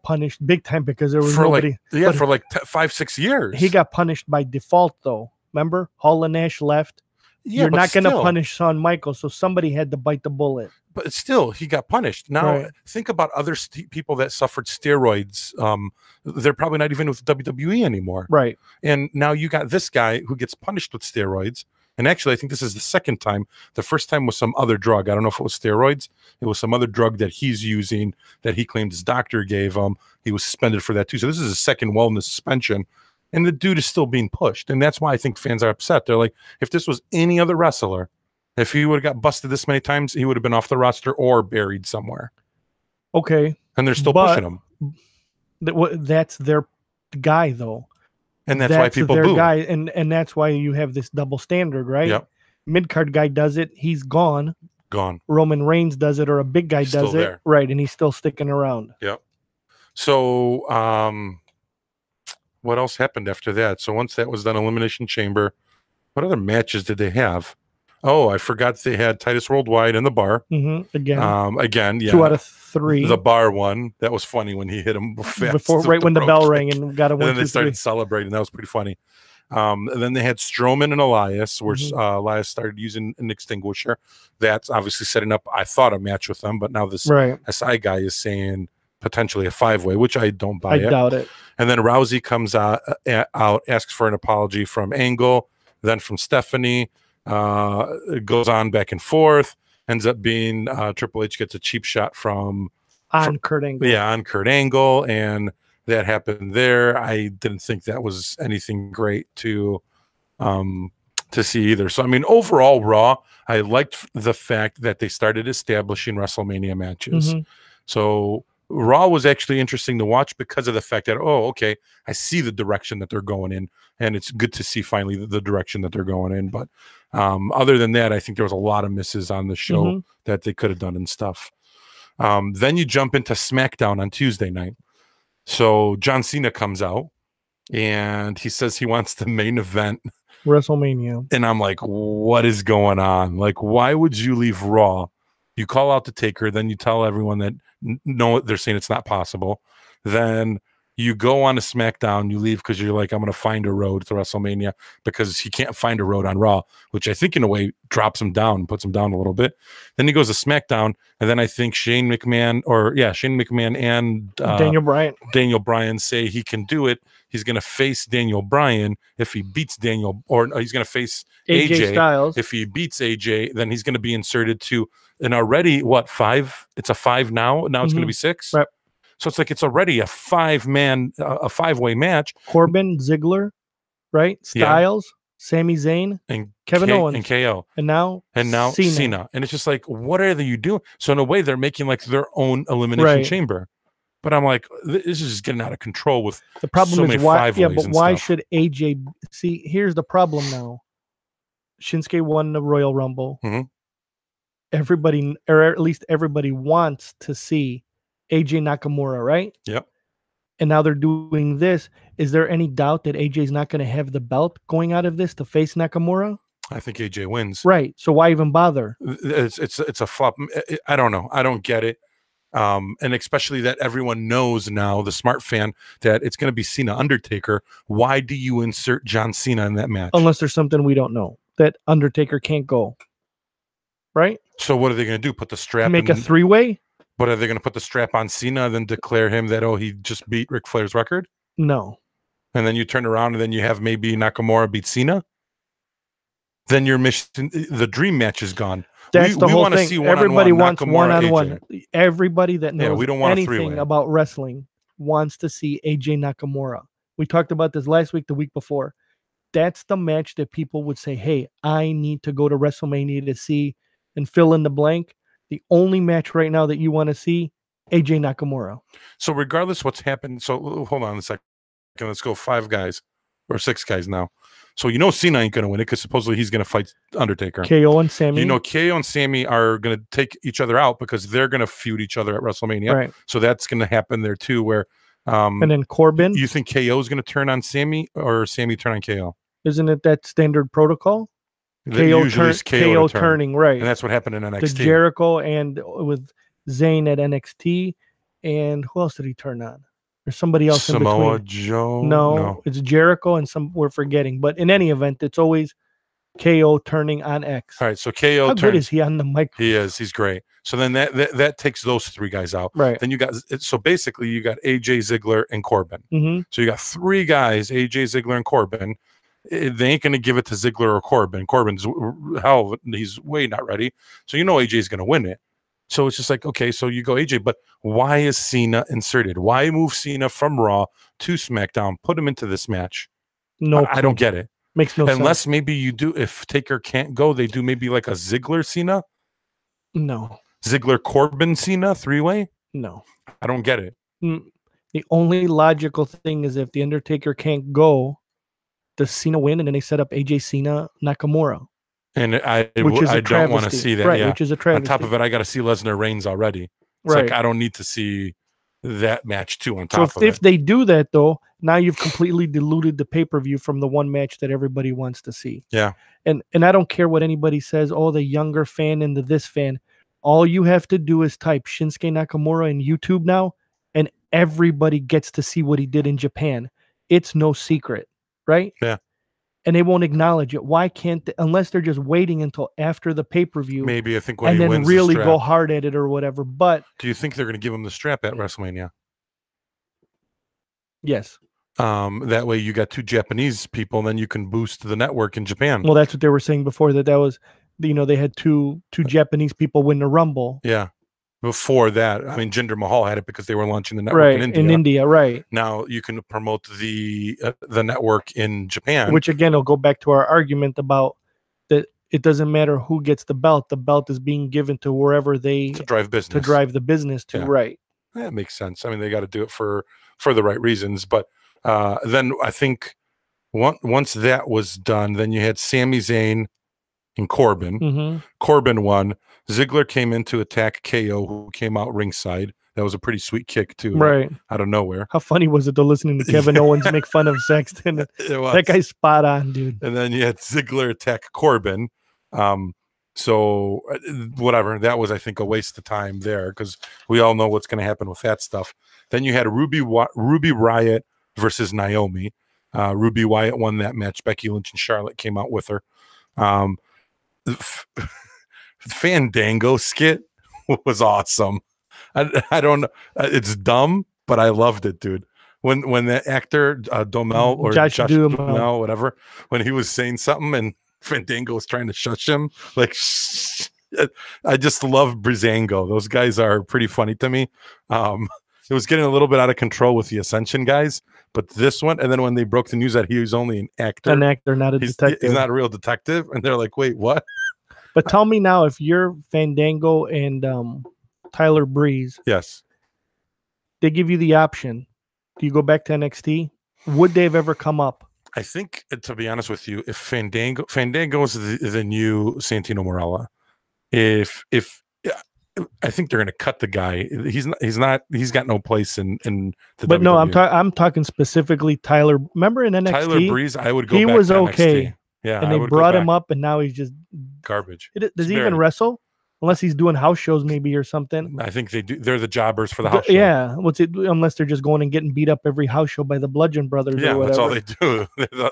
punished big time because there was nobody. For like 5-6 years. He got punished by default, though. Remember, Hall and Nash left. Yeah, you're not going to punish Shawn Michaels, so somebody had to bite the bullet. But still, he got punished. Now, think about other people that suffered steroids. They're probably not even with WWE anymore. Right. And now you got this guy who gets punished with steroids. And actually, I think this is the second time. The first time was some other drug. I don't know if it was steroids. It was some other drug that he's using that he claimed his doctor gave him. He was suspended for that too. So this is a second wellness suspension. And the dude is still being pushed. And that's why I think fans are upset. They're like, if this was any other wrestler, if he would have got busted this many times, he would have been off the roster or buried somewhere. Okay. And they're still pushing him. That's their guy, though. And that's why people boo. Guy, and that's why you have this double standard, right? Yep. Mid-card guy does it. He's gone. Roman Reigns does it, or a big guy does it. There. Right, and he's still sticking around. Yep. So, what else happened after that? So once that was done, Elimination Chamber, what other matches did they have? Oh, I forgot they had Titus Worldwide in the bar. Again, yeah. 2 out of 3. The bar one. That was funny when he hit him when the bell rang and got a 1, 2, 3. And then they started celebrating. That was pretty funny. And then they had Strowman and Elias, where Elias started using an extinguisher. That's obviously setting up, I thought, a match with them. But now this SI guy is saying potentially a 5-way, which I don't buy. I doubt it. And then Rousey comes out, asks for an apology from Angle, then from Stephanie. It goes on back and forth. Ends up being Triple H gets a cheap shot from Kurt Angle. Yeah, on Kurt Angle, and that happened there. I didn't think that was anything great to see either. So I mean, overall, Raw, I liked the fact that they started establishing WrestleMania matches. So Raw was actually interesting to watch because of the fact that, oh, okay, I see the direction that they're going in, and it's good to see finally the direction that they're going in. But other than that, I think there was a lot of misses on the show that they could have done and stuff. Then you jump into SmackDown on Tuesday night. So John Cena comes out, and he says he wants the main event WrestleMania. And I'm like, what is going on? Like, why would you leave Raw? You call out the Taker, then you tell everyone that no, they're saying it's not possible. Then you go on to SmackDown, you leave because you're like, I'm going to find a road to WrestleMania, because he can't find a road on Raw, which I think in a way drops him down, puts him down a little bit. Then he goes to SmackDown, and then I think Shane McMahon and Daniel Bryan say he can do it. He's going to face Daniel Bryan if he beats Daniel, or no, he's going to face AJ Styles. If he beats AJ, then he's going to be inserted to an already, 5? It's a 5 now. Now it's going to be 6. Right. So it's like it's already a 5-way match. Corbin, Ziggler, right? Styles, Sami Zayn, and Kevin Owens, and KO, and now Cena. And it's just like, what are you doing? So in a way, they're making like their own Elimination Chamber. But I'm like, this is just getting out of control with the problem so is many why. 5-ways Yeah, but and why stuff. should AJ see? Here's the problem now. Shinsuke won the Royal Rumble. Everybody, or at least everybody, wants to see AJ Nakamura, right? Yep. And now they're doing this. Is there any doubt that AJ's not going to have the belt going out of this to face Nakamura? I think AJ wins. Right. So why even bother? It's a flop. I don't know. I don't get it. And especially that everyone knows now, the smart fan, that it's going to be Cena Undertaker. Why do you insert John Cena in that match? Unless there's something we don't know, that Undertaker can't go. Right? So what are they going to do? Put the strap Make a 3-way? But are they going to put the strap on Cena and then declare him that, oh, he just beat Ric Flair's record? No. And then you turn around and then you have maybe Nakamura beat Cena? Then your mission, the dream match is gone. That's the whole thing. See everybody wants Nakamura, one-on-one. AJ. Everybody that knows we don't want anything about wrestling wants to see AJ Nakamura. We talked about this last week, the week before. That's the match that people would say, hey, I need to go to WrestleMania to see and fill in the blank. The only match right now that you want to see, AJ Nakamura. So regardless what's happened, so hold on a second. Let's go 5 guys or 6 guys now. So Cena ain't going to win it because supposedly he's going to fight Undertaker. KO and Sammy. KO and Sammy are going to take each other out because they're going to feud each other at WrestleMania. Right. So that's going to happen there too where and then Corbin. You think KO is going to turn on Sammy or Sammy turn on KO? Isn't it that standard protocol? KO turning, right. And that's what happened in NXT. To Jericho and with Zayn at NXT. And who else did he turn on? There's somebody else Samoa in between. Joe? No, it's Jericho and we're forgetting. But in any event, it's always KO turning on X. All right, so KO How good is he on the mic? He is. He's great. So then that takes those 3 guys out. Right. Then you got basically you got AJ Ziggler and Corbin. Mm-hmm. So you got 3 guys, AJ Ziggler and Corbin. They ain't going to give it to Ziggler or Corbin. Corbin's he's way not ready. So AJ's going to win it. So it's just like, okay, so you go AJ, but why is Cena inserted? Why move Cena from Raw to SmackDown? Put him into this match. No, I don't get it. Makes no sense. Unless maybe you do, if Taker can't go, they do maybe like a Ziggler Cena. No. Ziggler Corbin Cena 3-way. No. I don't get it. The only logical thing is if the Undertaker can't go, does Cena win, and then they set up AJ Cena Nakamura. And I don't want to see that. Right, yeah. which is a travesty. On top of it, I got to see Lesnar Reigns already. It's right. like I don't need to see that match too on top of it. So if they do that, though, now you've completely diluted the pay-per-view from the one match that everybody wants to see. Yeah. And I don't care what anybody says, the younger fan and this fan. All you have to do is type Shinsuke Nakamura in YouTube now, and everybody gets to see what he did in Japan. It's no secret, right? Yeah. And they won't acknowledge it. Why can't they, unless they're just waiting until after the pay-per-view? Maybe I think when and he then wins really the strap. go hard at it or whatever. But do you think they're going to give him the strap at WrestleMania? Yes. That way you got 2 Japanese people, and then you can boost the network in Japan. Well, that's what they were saying before that was, they had two Japanese people win the Rumble. Yeah. Before that, I mean, Jinder Mahal had it because they were launching the network in India. In India, right. Now you can promote the network in Japan. Which, again, will go back to our argument about that it doesn't matter who gets the belt. The belt is being given to wherever to drive the business to, yeah. Right. That makes sense. I mean, they got to do it for the right reasons. But then I think once that was done, then you had Sami Zayn and Corbin. Mm-hmm. Corbin won. Ziggler came in to attack KO, who came out ringside. That was a pretty sweet kick, too. Right. Out of nowhere. How funny was it, though, listening to Kevin Owens make fun of Sexton? That guy's spot on, dude. And then you had Ziggler attack Corbin. So whatever. That was, I think, a waste of time there because we all know what's going to happen with that stuff. Then you had Ruby Riott versus Naomi. Ruby Wyatt won that match. Becky Lynch and Charlotte came out with her. Fandango skit was awesome. I don't know. It's dumb, but I loved it, dude. When the actor Domel or Josh Duhamel, whatever, when he was saying something and Fandango was trying to shush him, like I just love Breezango. Those guys are pretty funny to me. It was getting a little bit out of control with the Ascension guys, but this one, and then when they broke the news that he was only an actor, not a detective. He's not a real detective, and they're like, wait, what? But tell me now, if you're Fandango and Tyler Breeze, yes, they give you the option. Do you go back to NXT? Would they have ever come up? I think, to be honest with you, if Fandango is the new Santino Marella, I think they're going to cut the guy. He's got no place in the But WWE. no, I'm talking specifically Tyler. Remember in NXT? Tyler Breeze, I would go he back was to okay. NXT. Yeah, and they brought him up, and now he's just garbage. Does he even wrestle? Unless he's doing house shows, maybe, or something. I think they do. They're the jobbers for the house show. Yeah, unless they're just going and getting beat up every house show by the Bludgeon Brothers. Yeah, or whatever. that's all they do.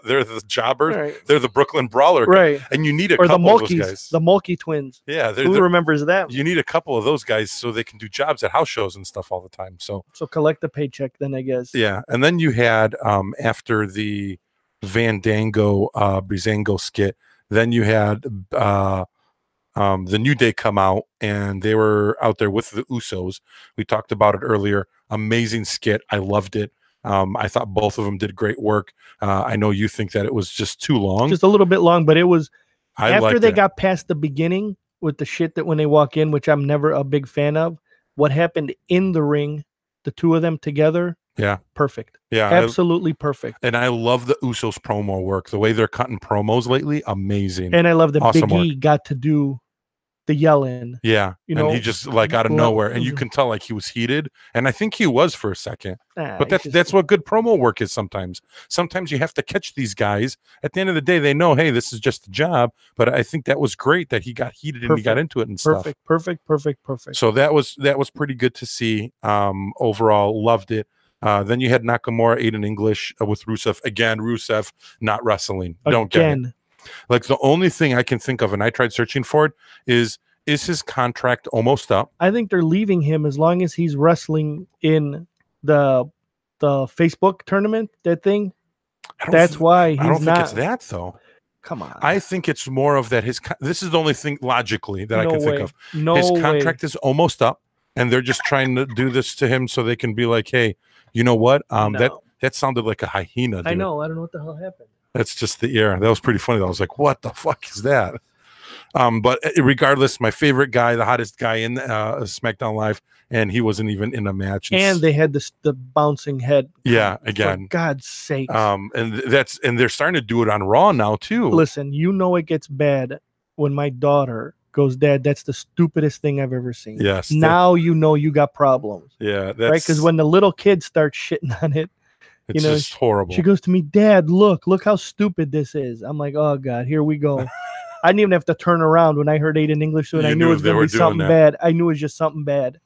They're the jobbers. Right. They're the Brooklyn Brawler. Right. And you need a couple couple of those guys. The Mulkey twins. Yeah. Who remembers that? You need a couple of those guys so they can do jobs at house shows and stuff all the time. So collect the paycheck then, I guess. Yeah. And then you had, after the Fandango Breezango skit, then you had the New Day come out, and they were out there with the Usos. We talked about it earlier. Amazing skit. I loved it. I thought both of them did great work. I know you think that it was just too long. Just a little bit long, but it was after they it. got past the beginning, with the shit that when they walk in, which I'm never a big fan of. What happened in the ring, the two of them together, Yeah. perfect. Yeah. Absolutely perfect. And I love the Usos promo work. The way they're cutting promos lately, amazing. And I love that Awesome Big E got to do the yelling. Yeah. You and know, he just like out of nowhere. And you can tell like he was heated. And I think he was for a second. But that's what good promo work is sometimes. Sometimes you have to catch these guys. At the end of the day, they know, hey, this is just a job. But I think that was great that he got heated and he got into it and stuff. Perfect. So that was pretty good to see. Overall, loved it. Then you had Nakamura, Aiden English with Rusev. Again, Rusev not wrestling. Don't get it. Like the only thing I can think of, and I tried searching for it, is his contract almost up? I think they're leaving him as long as he's wrestling in the Facebook tournament, that thing. That's why he's I don't not. think it's that though. Come on. I think it's more of that this is the only thing logically that I can think of. No his way. contract is almost up, and they're just trying to do this to him so they can be like, hey, you know what? That sounded like a hyena, dude. I know. I don't know what the hell happened. That's just the ear. That was pretty funny. I was like, what the fuck is that? But regardless, my favorite guy, the hottest guy in SmackDown Live, and he wasn't even in a match. And they had the bouncing head. Yeah, again. For God's sake. And they're starting to do it on Raw now too. Listen, you know it gets bad when my daughter goes, Dad, that's the stupidest thing I've ever seen. Yes. Now you know you got problems. Yeah, right? Because when the little kids start shitting on it, it's just horrible. She goes to me, Dad, look how stupid this is. I'm like, oh God, here we go. I didn't even have to turn around when I heard Aiden English, and I knew it was going to be something bad. I knew it was just something bad.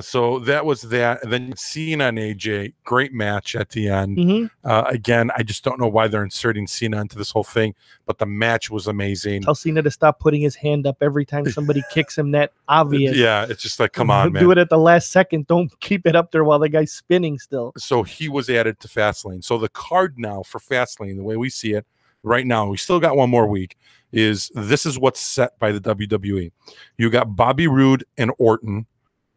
So that was that. And then Cena and AJ, great match at the end. Again, I just don't know why they're inserting Cena into this whole thing, but the match was amazing. Tell Cena to stop putting his hand up every time somebody kicks him. That obvious. Yeah, it's just like, come on, man. Do it at the last second. Don't keep it up there while the guy's spinning still. So he was added to FastLane. So the card now for FastLane, the way we see it right now, we still got one more week, is what's set by the WWE. You got Bobby Roode and Orton.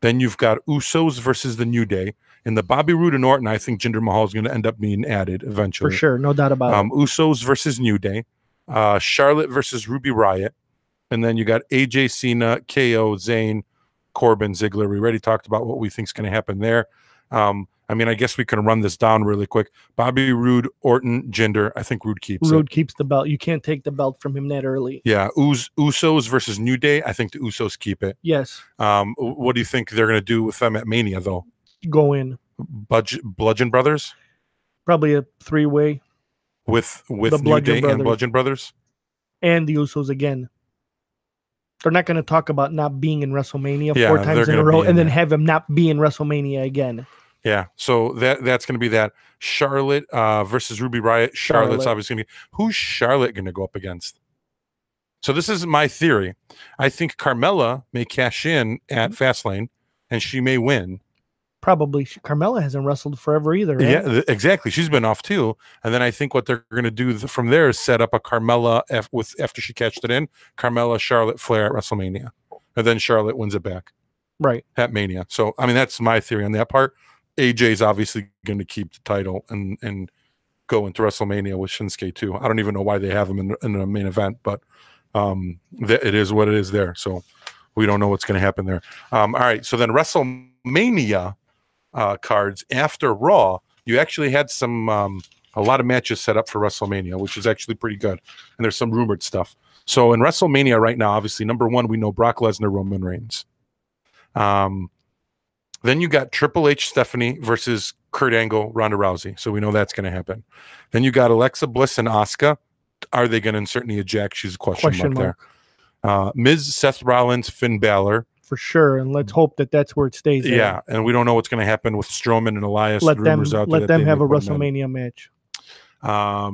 Then you've got Usos versus the New Day. And the Bobby Roode and Orton, I think Jinder Mahal is going to end up being added eventually. For sure, no doubt about it. Usos versus New Day. Charlotte versus Ruby Riott. And then you got AJ, Cena, KO, Zayn, Corbin, Ziggler. We already talked about what we think is going to happen there. I mean, I guess we can run this down really quick. Bobby Roode, Orton, Jinder. I think Roode keeps it. Roode keeps the belt. You can't take the belt from him that early. Yeah. Usos versus New Day. I think the Usos keep it. Yes. What do you think they're going to do with them at Mania, though? Go in. Bludgeon Brothers? Probably a three-way. With New Day and Bludgeon Brothers? And the Usos again. They're not going to talk about not being in WrestleMania 4 times in a row and then have him not be in WrestleMania again. Yeah, so that's going to be that. Charlotte versus Ruby Riott. Charlotte's obviously going to be. Who's Charlotte going to go up against? So this is my theory. I think Carmella may cash in at Fastlane, and she may win. Probably. Carmella hasn't wrestled forever either, right? Yeah, exactly. She's been off too. And then I think what they're going to do from there is set up a Carmella after she cashed it in, Carmella, Charlotte, Flair at WrestleMania. And then Charlotte wins it back. Right. At Mania. So, I mean, that's my theory on that part. AJ's obviously going to keep the title and go into WrestleMania with Shinsuke too. I don't even know why they have him in the main event, but it is what it is there. So we don't know what's going to happen there. All right. So then WrestleMania cards after Raw, you actually had some a lot of matches set up for WrestleMania, which is actually pretty good. And there's some rumored stuff. So in WrestleMania right now, obviously, number one, we know Brock Lesnar, Roman Reigns. Then you got Triple H, Stephanie versus Kurt Angle, Ronda Rousey. So we know that's going to happen. Then you got Alexa Bliss and Asuka. Are they going to insert Nia Jax? She's a question mark there. Miz, Seth Rollins, Finn Balor. For sure. And let's hope that's where it stays. Yeah. And we don't know what's going to happen with Strowman and Elias. Let them have a WrestleMania match.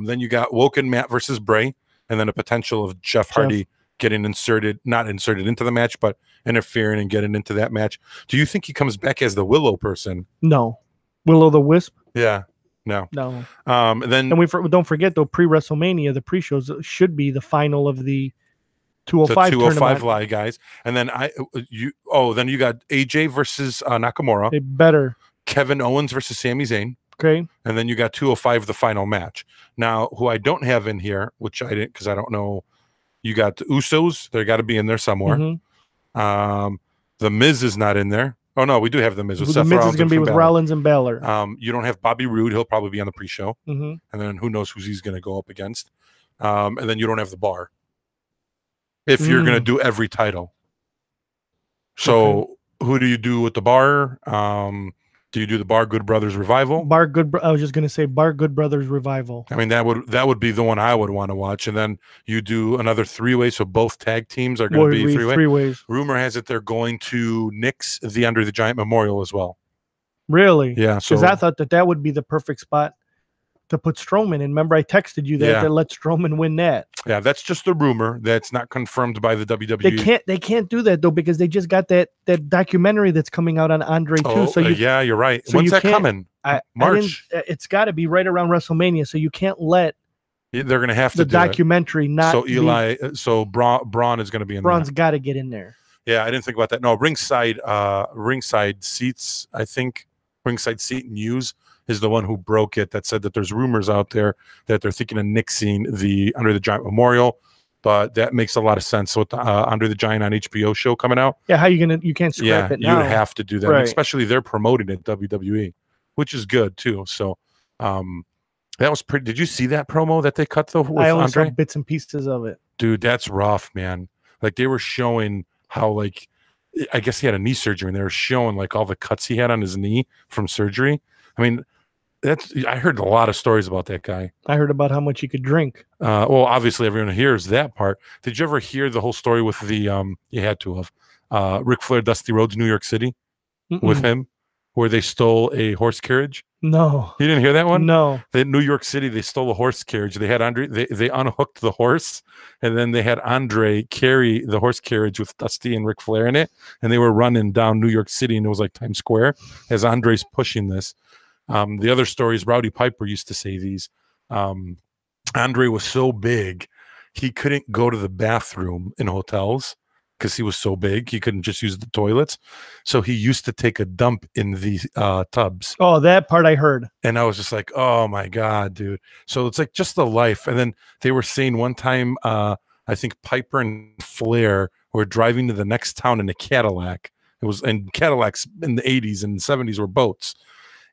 Then you got Woken Matt versus Bray. And then a potential of Jeff Hardy getting not inserted into the match, but interfering and getting into that match. Do you think he comes back as the Willow person? No. Willow the Wisp? Yeah. No. And don't forget though, pre-WrestleMania, the pre-shows should be the final of the 205 tournament. Live guys. And then then you got AJ versus Nakamura. They better. Kevin Owens versus Sami Zayn. Okay. And then you got 205, the final match. Now, who I don't have in here, which I didn't because I don't know You got the Usos. They got to be in there somewhere. Mhm. The Miz is not in there. Oh, no, we do have the Miz. With The Seth Miz is Rollins going to be and with Finn Balor. Rollins and Balor. You don't have Bobby Roode. He'll probably be on the pre-show. Hmm. And then who knows who he's going to go up against. And then you don't have the Bar. If you're going to do every title. So who do you do with the Bar? Do you do the Bar Good Brothers Revival? I was just going to say Bar Good Brothers Revival. I mean, that would be the one I would want to watch. And then you do another three-way, so both tag teams are going to be three-way. Three ways. Rumor has it they're going to nix the Andre the Giant Memorial as well. Really? Yeah. So Because I thought that would be the perfect spot to put Strowman in. Remember, I texted you that let Strowman win that. Yeah, that's just a rumor. That's not confirmed by the WWE. They can't do that though, because they just got that documentary that's coming out on Andre too. So yeah, you're right. so When's you that can't- coming? March. It's got to be right around WrestleMania. So you can't let They're going to have to the do it. documentary not. So Braun is going to be in Braun's there. got to get in there. Yeah, I didn't think about that. No, ringside seats. I think ringside seat news is the one who broke it. That said that there's rumors out there that they're thinking of nixing the Andre the Giant Memorial, but that makes a lot of sense with the Andre the Giant on HBO show coming out. Yeah, how you can't scrap it now. You have to do that, Right. especially they're promoting it WWE, which is good too. So that was pretty. Did you see that promo that they cut though with I only Andre? saw bits and pieces of it. Dude, that's rough, man. Like they were showing how, like, I guess he had a knee surgery, and they were showing like all the cuts he had on his knee from surgery. I mean, I heard a lot of stories about that guy. I heard about how much he could drink. Well, obviously everyone hears that part. Did you ever hear the whole story with the you had to have Ric Flair, Dusty Rhodes, New York City with him, where they stole a horse carriage? No. You didn't hear that one? No. In New York City, they stole a horse carriage. They had Andre, they unhooked the horse, and then they had Andre carry the horse carriage with Dusty and Ric Flair in it, and they were running down New York City, and it was like Times Square as Andre's pushing this. The other stories, Rowdy Piper used to say these. Andre was so big, he couldn't go to the bathroom in hotels because he was so big. He couldn't just use the toilets. So he used to take a dump in the tubs. Oh, that part I heard. And I was just like, oh my God, dude. So it's like just the life. And then they were saying one time, I think Piper and Flair were driving to the next town in a Cadillac. And Cadillacs in the 80s and 70s were boats.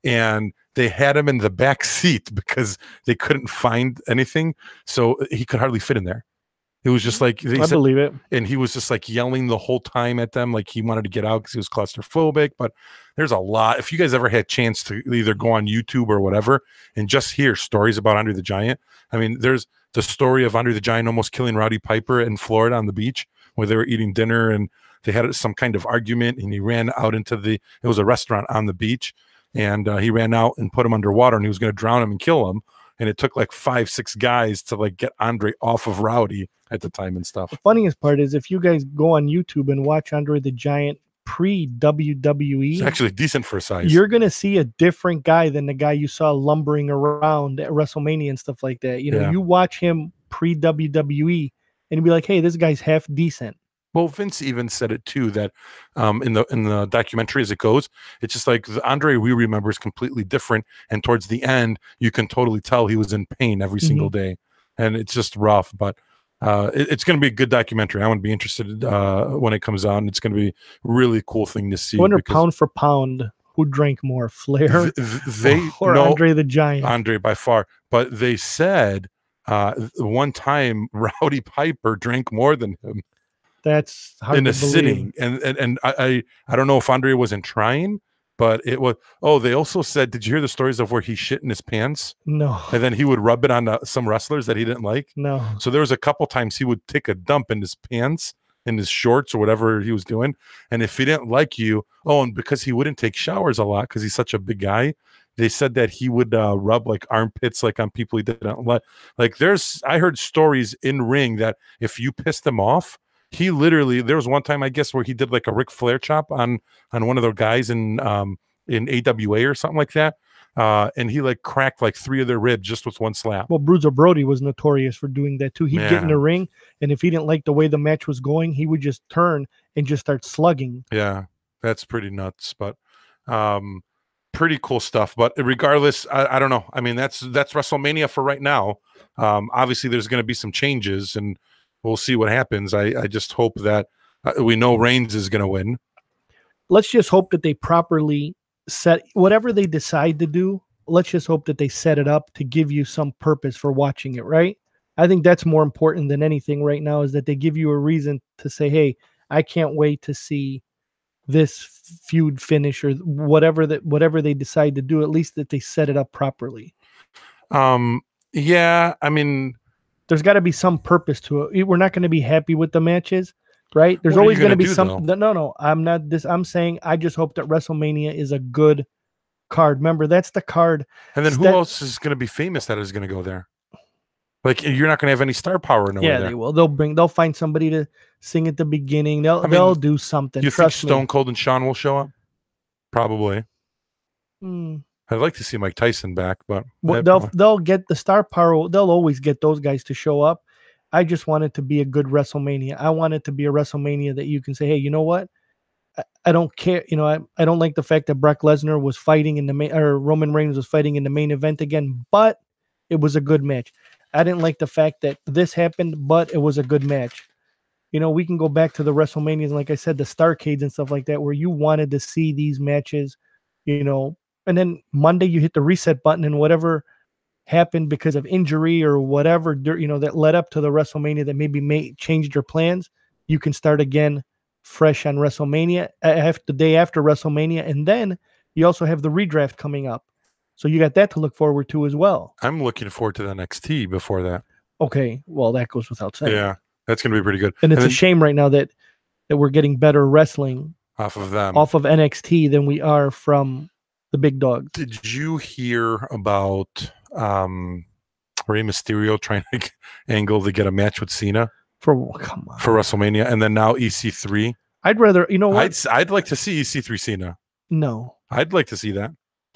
And they had him in the back seat because they couldn't find anything. So he could hardly fit in there. It was just like, I believe it. And he was just like yelling the whole time at them. Like he wanted to get out because he was claustrophobic. But there's a lot. If you guys ever had a chance to either go on YouTube or whatever and just hear stories about Andre the Giant. I mean, there's the story of Andre the Giant almost killing Rowdy Piper in Florida on the beach where they were eating dinner and they had some kind of argument and he ran out into it was a restaurant on the beach. And he ran out and put him underwater and he was going to drown him and kill him. And it took like 5-6 guys to like get Andre off of Rowdy at the time and stuff. The funniest part is if you guys go on YouTube and watch Andre the Giant pre-WWE, it's actually decent for size. You're going to see a different guy than the guy you saw lumbering around at WrestleMania and stuff like that. You know, you watch him pre-WWE and you'll be like, hey, this guy's half decent. Well, Vince even said it too, that in the documentary as it goes, it's just like the Andre we remember is completely different. And towards the end, you can totally tell he was in pain every single day. And it's just rough. But it's going to be a good documentary. I'm going to be interested when it comes out. And it's going to be a really cool thing to see. I wonder pound for pound, who drank more, Flair or Andre the Giant? Andre by far. But they said one time Rowdy Piper drank more than him. That's hard in a to believe. sitting, and I don't know if Andre wasn't trying, but it was. Oh, they also said, did you hear the stories of where he shit in his pants? No. And then he would rub it on some wrestlers that he didn't like. No. So there was a couple times he would take a dump in his pants, in his shorts or whatever he was doing, and if he didn't like you, and because he wouldn't take showers a lot because he's such a big guy. They said that he would rub like armpits like on people he didn't like. Like I heard stories in ring that if you pissed him off. He literally, there was one time, I guess, where he did like a Ric Flair chop on one of the guys in AWA or something like that. And he like cracked like 3 of their ribs just with one slap. Well, Bruiser Brody was notorious for doing that too. He'd get in the ring, and if he didn't like the way the match was going, he would just turn and just start slugging. Yeah, that's pretty nuts, but pretty cool stuff. But regardless, I don't know. I mean, that's WrestleMania for right now. Obviously, there's going to be some changes, and we'll see what happens. I just hope that we know Reigns is going to win. Let's just hope that they properly set whatever they decide to do. Let's just hope that they set it up to give you some purpose for watching it, right? I think that's more important than anything right now, is that they give you a reason to say, hey, I can't wait to see this feud finish, or whatever they decide to do, at least that they set it up properly. Yeah, I mean, there's got to be some purpose to it. We're not going to be happy with the matches, right? There's What are always you going to gonna be do, some. though? No, I'm not this. I'm saying I just hope that WrestleMania is a good card. Remember, that's the card. and then who else is going to be famous that is going to go there? Like, you're not going to have any star power nowhere Yeah, there. they will. They'll find somebody to sing at the beginning. They'll do something. You think Trust me. Stone Cold and Shawn will show up? Probably. Hmm. I'd like to see Mike Tyson back, but Well, they'll get the star power. They'll always get those guys to show up. I just want it to be a good WrestleMania. I want it to be a WrestleMania that you can say, hey, you know what? I don't care. You know, I don't like the fact that Brock Lesnar was fighting in the main, or Roman Reigns was fighting in the main event again, but it was a good match. I didn't like the fact that this happened, but it was a good match. You know, we can go back to the WrestleManias, like I said, the Starcades and stuff like that, where you wanted to see these matches, you know, and then Monday you hit the reset button, and whatever happened because of injury or whatever, you know, that led up to the WrestleMania that maybe changed your plans, you can start again fresh on WrestleMania, the day after WrestleMania. And then you also have the redraft coming up. So you got that to look forward to as well. I'm looking forward to the NXT before that. Okay, well, that goes without saying. Yeah, that's going to be pretty good. And it's a shame right now that we're getting better wrestling off of them, off of NXT, than we are from the big dogs. Did you hear about Rey Mysterio trying to angle to get a match with Cena for WrestleMania, and then now EC3? I'd rather, you know what? I'd like to see EC3 Cena. No, I'd like to see that.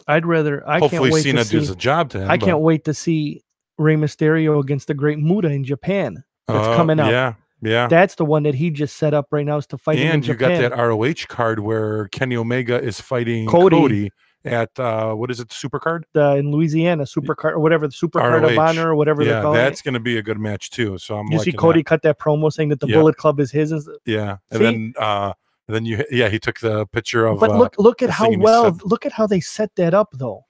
I'd rather. Hopefully Cena does a job to him. I can't wait to see Rey Mysterio against the Great Muta in Japan. That's coming up. Yeah. That's the one that he just set up right now, is to fight him in Japan. And you got that ROH card where Kenny Omega is fighting Cody at what is it, the Supercard? In Louisiana, Supercard or whatever, the Supercard of Honor or whatever they're calling it. That's going to be a good match too. So I'm. You see Cody cut that promo saying that the Bullet Club is his. Yeah, and then he took the picture of. But look at how they set that up though.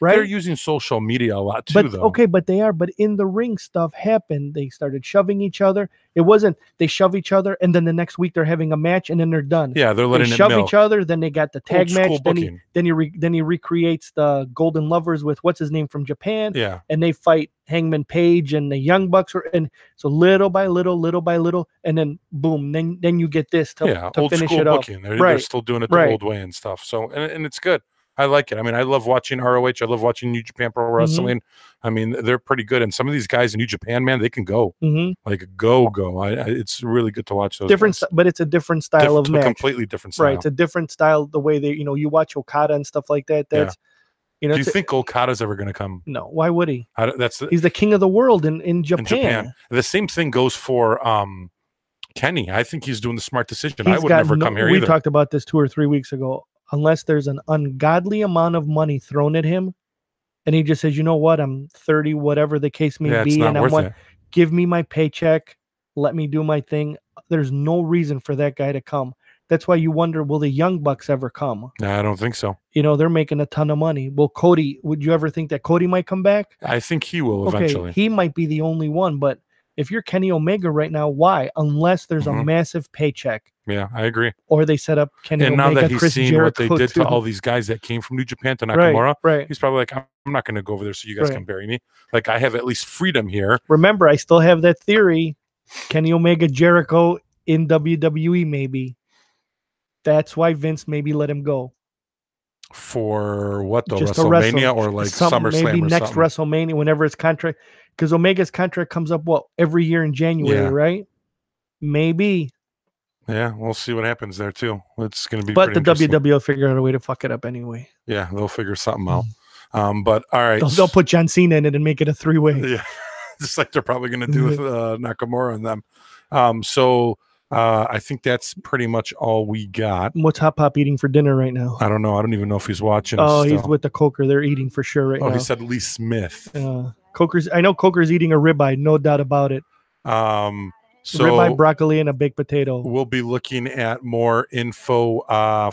Right? They're using social media a lot too, though. Okay, but they are. But in the ring, stuff happened. They started shoving each other. It wasn't they shove each other, and then the next week they're having a match, and then they're done. Yeah, they're letting they it shove milk. each other. Then they got the tag match. Then he recreates the Golden Lovers with what's his name from Japan. Yeah, and they fight Hangman Page and the Young Bucks, and so little by little, and then boom, then you get this to old finish school it up. booking. They're still doing it the old way and stuff. So and it's good. I like it. I mean, I love watching ROH. I love watching New Japan Pro Wrestling. I mean, they're pretty good. And some of these guys in New Japan, man, they can go. Like go. It's really good to watch those. But it's a different style of match. Completely different style. Right. It's a different style. The way they, you watch Okada and stuff like that. That's, Do you think Okada's ever going to come? No. Why would he? He's the king of the world in Japan. The same thing goes for Kenny. I think he's doing the smart decision. I would never come here either. We talked about this 2 or 3 weeks ago. Unless there's an ungodly amount of money thrown at him, and he just says, you know what, I'm 30, whatever the case may be, and give me my paycheck, let me do my thing. There's no reason for that guy to come. That's why you wonder, will the Young Bucks ever come? No, I don't think so. They're making a ton of money. Well, Cody, would you ever think that Cody might come back? I think he will eventually. He might be the only one, but if you're Kenny Omega right now, why? Unless there's a massive paycheck. Yeah, I agree. Or they set up Kenny Omega, now that he's Chris seen Jericho what they did too. to all these guys that came from New Japan to Nakamura, right. He's probably like, I'm not going to go over there so you guys can bury me. Like, I have at least freedom here. Remember, I still have that theory. Kenny Omega, Jericho in WWE maybe. That's why Vince maybe let him go. For what though? Just WrestleMania or like SummerSlam maybe or next something? WrestleMania, whenever his contract, because Omega's contract comes up every year in January, right? Maybe. Yeah, we'll see what happens there too. It's going to be. But the WWE will figure out a way to fuck it up anyway. Yeah, they'll figure something out. But all right, they'll put John Cena in it and make it a 3-way. Yeah, just like they're probably going to do with Nakamura and them. I think that's pretty much all we got. What's Hot Pop eating for dinner right now? I don't know. I don't even know if he's watching. Oh, he's with the Coker. They're eating for sure right now. Oh, he said Lee Smith. Coker's. I know Coker's eating a ribeye, no doubt about it. So ribeye, broccoli, and a baked potato. we'll be looking at more info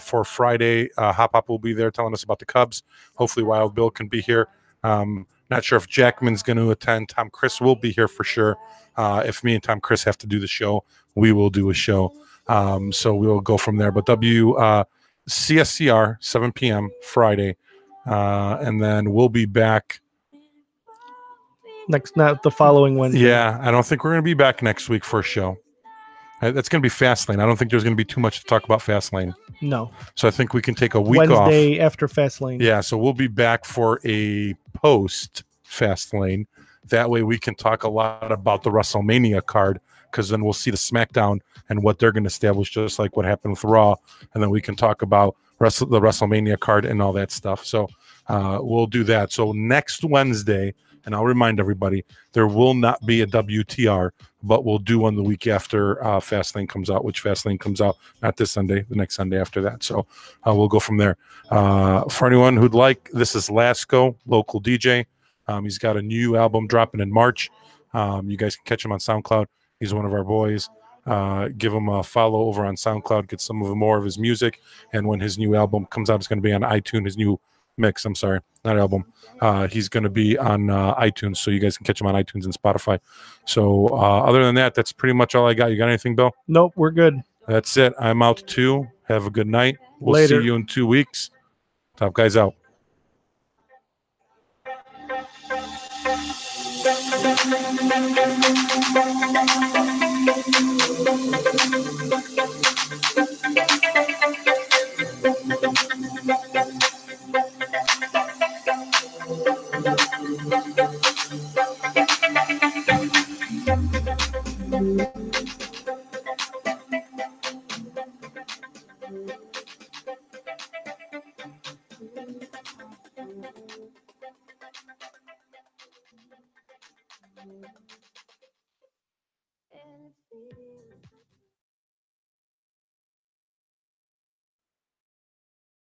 for Friday. Hop Hop will be there telling us about the Cubs. Hopefully Wild Bill can be here. Not sure if Jackman's going to attend. Tom Chris will be here for sure. If me and Tom Chris have to do the show, we will do a show. So we will go from there. But CSCR, 7 p.m. Friday. And then we'll be back. Not the following Wednesday. Yeah, I don't think we're going to be back next week for a show. That's going to be FastLane. I don't think there's going to be too much to talk about FastLane. No. So I think we can take a week Wednesday off. after FastLane. Yeah, so we'll be back for a post FastLane. That way we can talk a lot about the WrestleMania card, because then we'll see the SmackDown and what they're going to establish, just like what happened with Raw. And then we can talk about the WrestleMania card and all that stuff. So we'll do that. So next Wednesday, and I'll remind everybody, there will not be a WTR, but we'll do one the week after FastLane comes out, which FastLane comes out not this Sunday, the next Sunday after that. So we'll go from there. For anyone who'd like, this is Lasco, local DJ. He's got a new album dropping in March. You guys can catch him on SoundCloud. He's one of our boys. Give him a follow over on SoundCloud. Get some more of his music. And when his new album comes out, it's going to be on iTunes. His new mix, I'm sorry, not album. He's going to be on iTunes, so you guys can catch him on iTunes and Spotify. So other than that, that's pretty much all I got. You got anything, Bill? Nope, we're good. That's it. I'm out too. Have a good night. We'll Later. see you in 2 weeks. Top guys out.